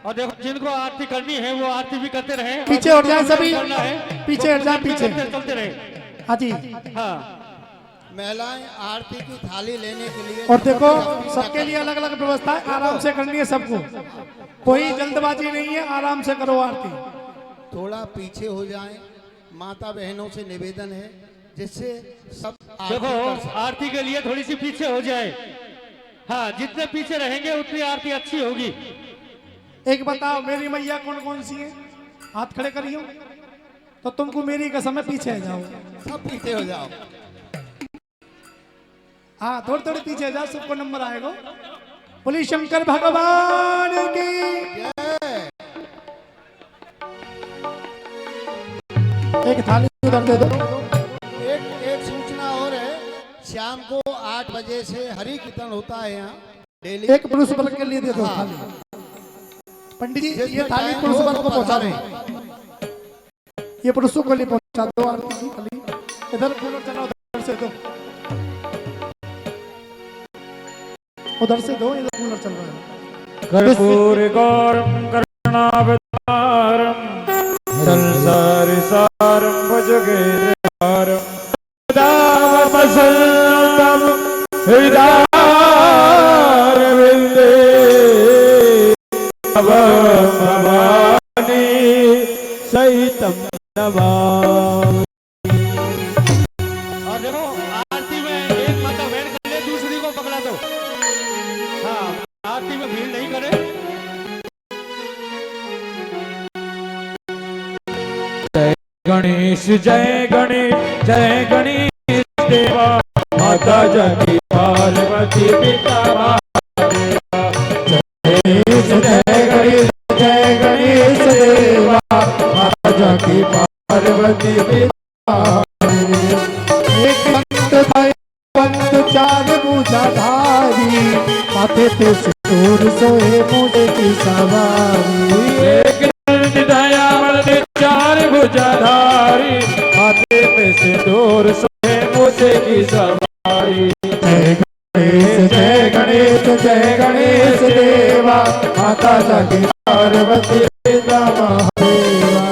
और देखो जिनको आरती करनी है वो आरती भी करते रहे। पीछे हट जाए सभी, करना है पीछे हट जाए, पीछे। चलते रहे। हाँ जी, हाँ महिलाएं आरती की थाली लेने के लिए और देखो सबके लिए अलग अलग व्यवस्था है, आराम से करनी है सबको, कोई जल्दबाजी नहीं है, आराम से करो आरती। थोड़ा पीछे हो जाएं, माता बहनों से निवेदन है, जिससे सब आरती देखो कर सकें। आरती के लिए थोड़ी सी पीछे हो जाए। हाँ जितने पीछे रहेंगे उतनी आरती अच्छी होगी। एक बताओ मेरी मैया कौन कौन सी है, हाथ खड़े करियो। तो तुमको मेरी कसम है पीछे आ जाओ। सब पीछे हो जाओ। हाँ थोड़ी थोड़ी पीछे आ जाओ, सबको नंबर आएगा। बोली शंकर भगवान की। एक थाली उधर दे दो। एक सूचना और है, शाम को 8 बजे से हरि कीर्तन होता है यहाँ डेली। एक पुरुष वर्ग के लिए दे दो थाली। पंडित जी ये थाली पुरुष वर्ग को पहुंचा दो, ये पुरुषों के लिए पहुंचा दो आरती की थाली। इधर कूलर चला, उधर से दो, उधर से दो, इधर कूलर चल रहा है। कर्पूर गौरम करुणावतारम संसार सारम भुजगेन्द्रहारम दावमसल्लम हृदयारविंदे भवानी सहितम नमामि। और देखो आरती में एक माता वेट कर ले, दूसरी को पकड़ा दो। हाँ आरती में भीड़ नहीं करे। गणेश जय गणेश जय गणेश देवा माता जगी पार्वती पिता महादेवा। गणेश जय गणेश जय गणेश देवा माता जगी पार्वती पिता महादेवा। एक पंत भाई पंत चार भुजाधारी, माथे पे सिंदूर सोए मुझे की सवारी। एक दयामल चार भुजाधारी, माथे पे सिंदूर सोए मूसे की सवारी। जय गणेश जय गणेश देवा माता जगी पार्वती पिता महादेवा।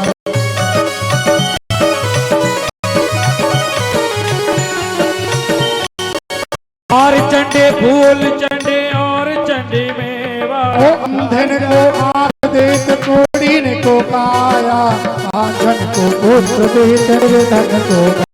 और चंडे फूल चंडे और चंडी मेवा। ओ अंधन को आंख देत कोड़ीन को काया, आंधन को पुत्र देत निर्धन को काया।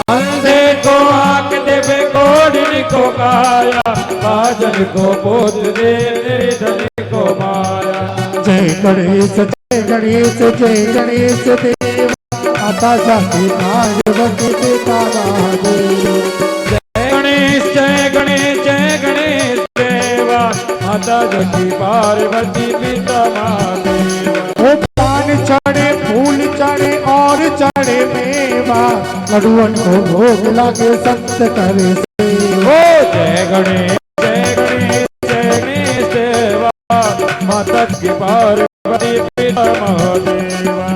अंधे को आंख देवे कोडिन को काया, बाजन को पुत्र दे निर्धन को माया। जय गणेश जय गणेश जय गणेश देवा माता जगी पार्वती पिता महादेवा। जय गणेश जय गणेश देवा माता जगी पार्वती पिता महादेवा। ओ पान चढ़े फूल चढ़े और चढ़े मेवा, लडुअन को भोग लगे संत करे सेवा। ओ जय गणेश देवा माता की पार्वती पिता महादेवा।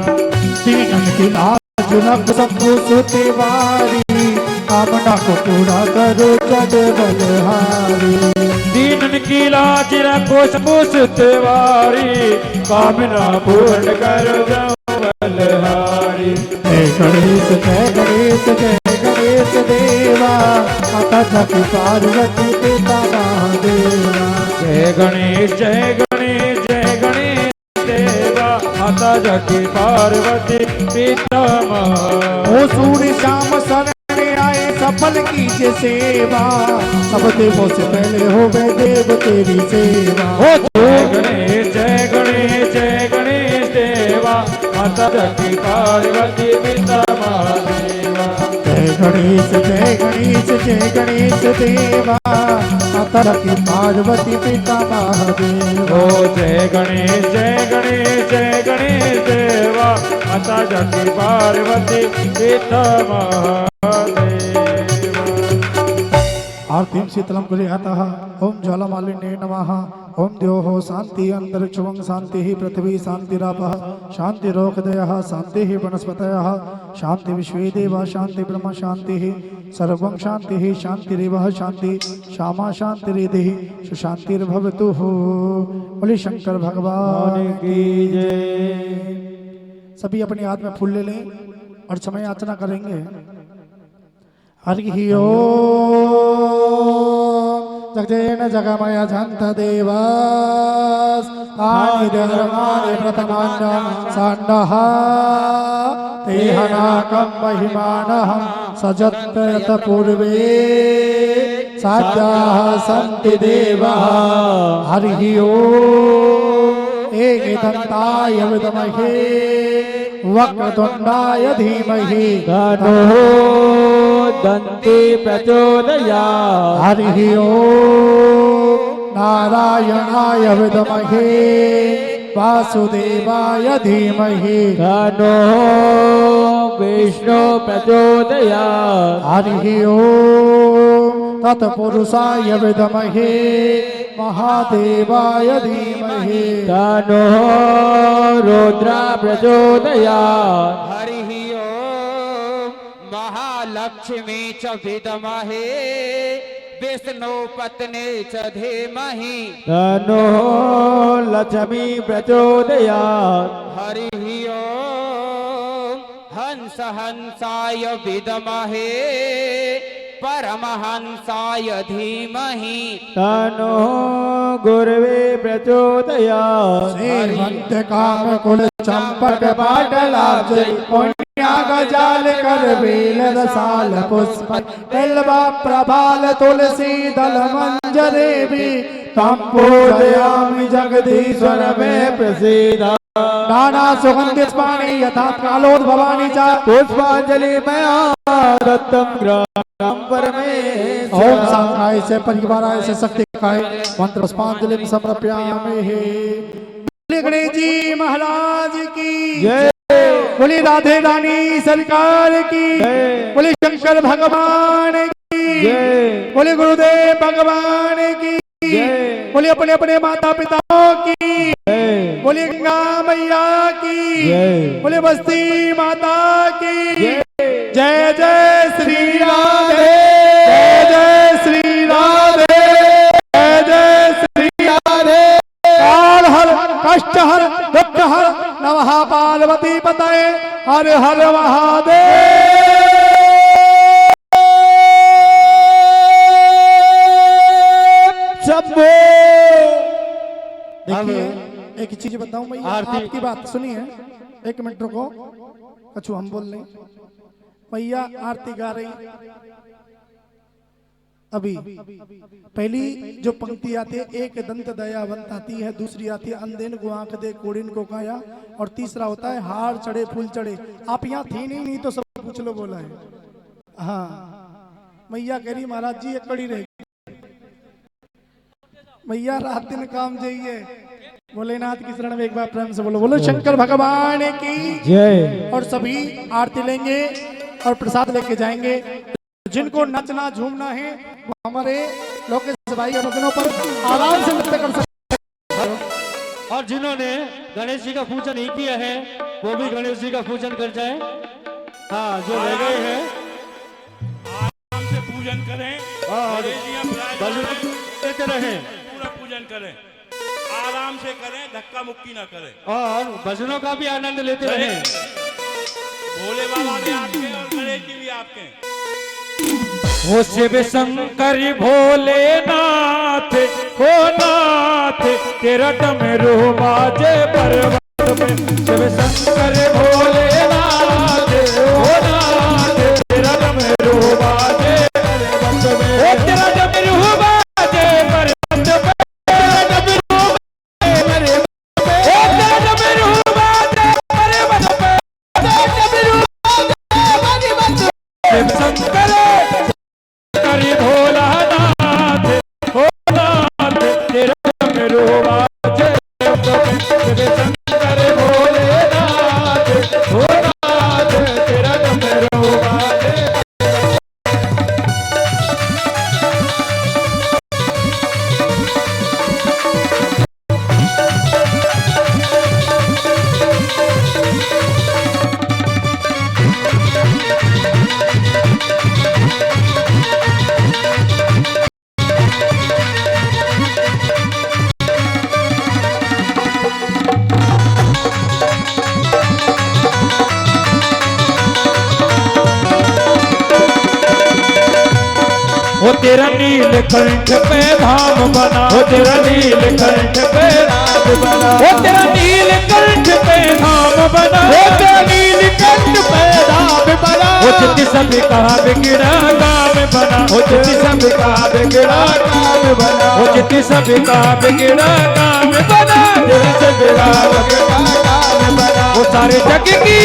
दीनन की लाज रख सबको सुतेवारी, कामना को पूरा करो जग बलहारी। दीनन की लाज रखो सबको सुतवारी, कामना पूर्ण करो जाओ बलहारी। जय गणेश जय गणेश जय गणेश देवा माता जगी पार्वती पिता महादेवा। जय गणेश देवा माता जगी पार्वती पिता महादेवा। ओ सूर्य श्याम शरण आए सफल कीजिए सेवा, सब देवों से पहले हो गए देव तेरी सेवा। ओ जय गणेश देवा माता जगी पार्वती पिता महादेवा। जय गणेश जय गणेश देवा माता जगी पार्वती पिता महादेवा। ओ जय गणेश देवा माता जगी पार्वती पिता महादेवा। आरतीम शीतलम कुर्यातः ओम ज्वालामालिन्ये नमः। ओम द्योः शांति अंतरिक्षं शांति पृथ्वी शांतिरापः शांतिरोषधयः शांति वनस्पतयः शांति विश्वे देवा शांति ब्रह्म शांति सर्वं शांति शांतिरेव शांति श्यामा शांतिरिधि सुशांतिर्भवतु। बोले शंकर भगवान की जय। सभी अपने हाथ में फूल ले लें और समय याचना करेंगे। हरि ओम जगजेन जगमय झंत देवास आनि धर्मानि प्रथमान्यं सन्नः तेहनाकं महिमानहं सजत्त पूर्वे साध्याः सन्ति देवाः। हरि ओम एकदन्ताय विद्महे वक्रतुण्डाय धीमहि तन्नो दन्ति प्रचोदयात्। हरि ओम नारायणाय विद्महे वासुदेवाय धीमहि तन्नो विष्णु प्रचोदयात्। हरि ओम तत्पुरुषाय विद्महे महादेवाय धीमहि तन्नो रुद्र प्रचोदयात्। हरि ओम महालक्ष्मी च विद्महे विष्णु पत्नी च धीमहि तन्नो लक्ष्मी प्रचोदयात्। हरि ओम हंस हंसाय विद्महे परमहंसाय धीमहि तन्नो गुरवे प्रचोदयात्। श्रीमंत काम कुल चंपक पाटलाब्ज पुण्याग जाल कर बेल रसाल पुष्प बिल्वा प्रभाल तुलसी दल मंजरे भी तम पूजयामि जगदीश्वर में प्रसीदा नाना सुगंधित पाणी यथा कालोद भवानी चा पुष्पांजलि मया दत्तम ग्राम परमेश्वर। ओम सांगाय से परिवाराय से शक्ति काय मंत्र पुष्पांजलि समर्पयामि। बोले गणेश जी महाराज की जय। बोले राधे रानी सरकार की जय। बोले शंकर भगवान की जय। बोले गुरुदेव भगवान की जय। बोले अपने अपने माता पिताओं की जय। बोले गंगा मैया की जय। बोले बस्ती माता की जय। जय जय श्री राधे जय जय श्री राधे जय जय श्री राधे। काल हर कष्ट हर दुख हर नमः पार्वती पतये हर हर महादेव। देखिए एक चीज बताऊं मैं आरती- आपकी बात सुनिए। एक मिनट रुको कछु हम बोल लें। मैया आरती गा रही अभी पहली जो पंक्ति आती है एक दंत दयावंत आती है, दूसरी आती है अंधेन को आंख दे कोड़िन को काया, और तीसरा होता है हार चढ़े फूल चढ़े। आप यहाँ थी नहीं तो सब पूछ लो बोला है। हाँ मैया कह रही महाराज जी एक कड़ी रहेगी मैया रात दिन काम जाइए। भोलेनाथ की शरण में एक बार प्रेम से बोलो बोलो शंकर भगवान की जय। और सभी आरती लेंगे और प्रसाद लेके जाएंगे। जिनको नचना झूमना है वो हमारे लोकेश भाई अनुदिनों पर आराम से नृत्य कर सकते हैं। और जिन्होंने गणेश जी का पूजन नहीं किया है वो भी गणेश जी का पूजन कर जाए। हाँ जो ले गए हैं आराम से पूजन करें और गणेश जी हम बलून देते रहें पूरा पूजन करें, आराम से करें, धक्का मुक्की ना करें और भजनों का भी आनंद लेते रहें। भोले बाबा भी आपके और गणेश जी भी आपके। हो शिव शंकर भोलेनाथ हो नाथ तेरा डमरू बाजे पर्वत में। शिव शंकर भोलेनाथ हो नाथ तेरा डमरू बाजे पर्वत में। ओ तेरा डमरू बाजे पर्वत में, तेरा डमरू बाजे पर्वत में, ओ तेरा डमरू बाजे पर्वत में, तेरा डमरू बाजे पर्वत में। शिव शंकर करी भोलानाथ हो नाथ तेरा डमरू बाजे शिव शंकर भोलेनाथ हो नाथ तेरा डमरू बाजे। वो तेरा नीलकंठ पे धाम बना, वो तेरा नीलकंठ पे धाम बना, वो तेरा नीलकंठ पे धाम बना, वो तेरा नीलकंठ पे धाम बना, वो जित सब का बिगड़ा काम बना, वो जित सब का बिगड़ा काम बना, वो जित सब का बिगड़ा काम बना, जित सब का बिगड़ा काम बना, वो सारे जग की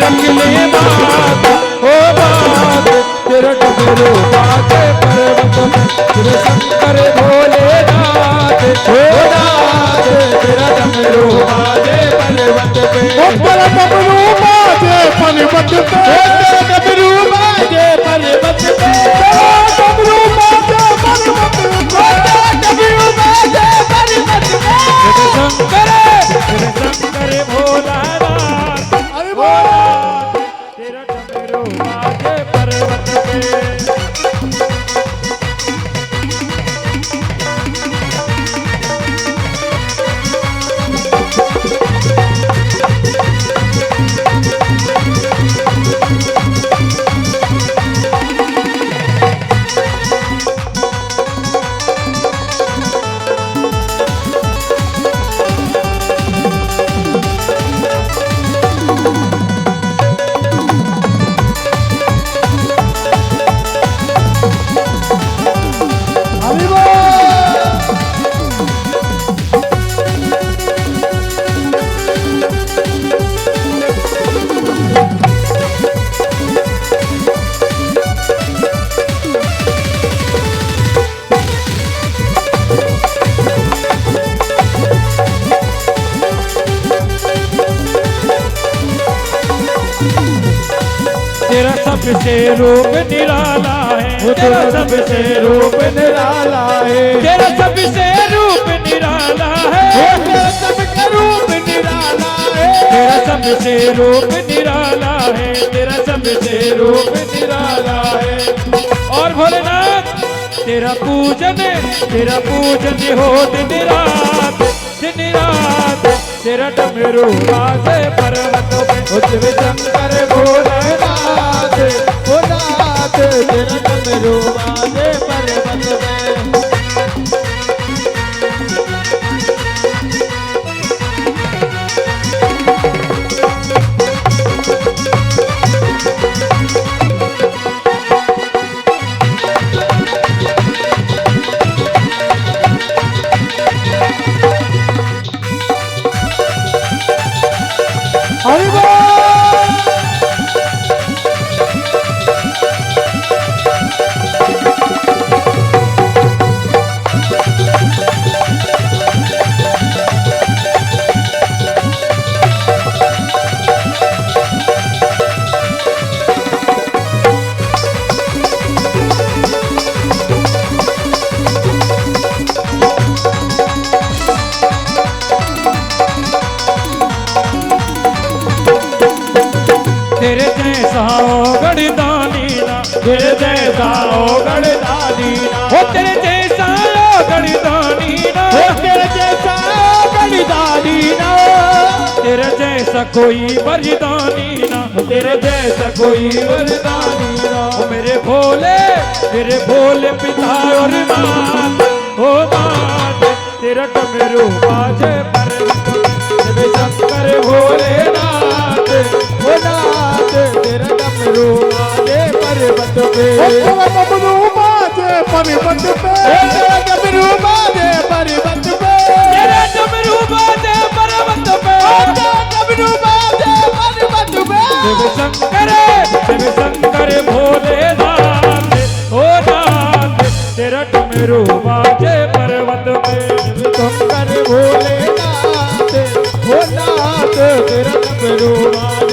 रख ले बात, ओ बात तेरा डमरू बाजे पर्वत में, तेरे शंकर भोलेनाथ, ओ नाथ तेरा डमरू बाजे पर्वत पे, ओ तेरा डमरू बाजे पर्वत पे, तेरा डमरू बाजे पर्वत पे, तेरा डमरू बाजे पर्वत पे, तेरा डमरू बाजे पर्वत पे, तेरे शंकर भोलानाथ, अरे वाह तेरा डमरू बाजे पर्वत पे। अरे वाह तेरा सबसे रूप निराला है, तेरा सबसे रूप निराला है, तेरा सबसे रूप निराला है, तेरा सबसे रूप निराला है, तेरा सबसे रूप निराला है, तेरा सबसे रूप निराला है। और भोलेनाथ तेरा पूजन हो दिन रात, तेरा डमरू बाजे पर्वतों पे, उज्जव शंकर भोलेनाथ, ओ नाथ तेरा डमरू बाजे पर्वत पे। अरे वाह तेरे जैसा ओ गणदानी ना, तेरे जैसा ओ गणदानी ना, ओ तेरे जैसा ओ गणदानी ना, ओ तेरे जैसा ओ गणदानी ना, तेरे जैसा कोई वरदानी ना, तेरे जैसा कोई वरदानी ना, ओ मेरे भोले पिता और माता, ओ माता तेरा डमरू बाजे पर्वत पे, शंकर भोलेनाथ, ओ नाथ तेरा डमरू बाजे पर्वत पे, तेरा डमरू बाजे पर्वत पे, तेरा डमरू बाजे पर्वत पे, तेरा डमरू बाजे पर्वत पे, तेरा डमरू बाजे पर्वत पे, शिव शंकर भोलेनाथ, ओ नाथ तेरा डमरू बाजे पर्वत पे, शिव शंकर भोलेनाथ, ओ नाथ तेरा डमरू बाजे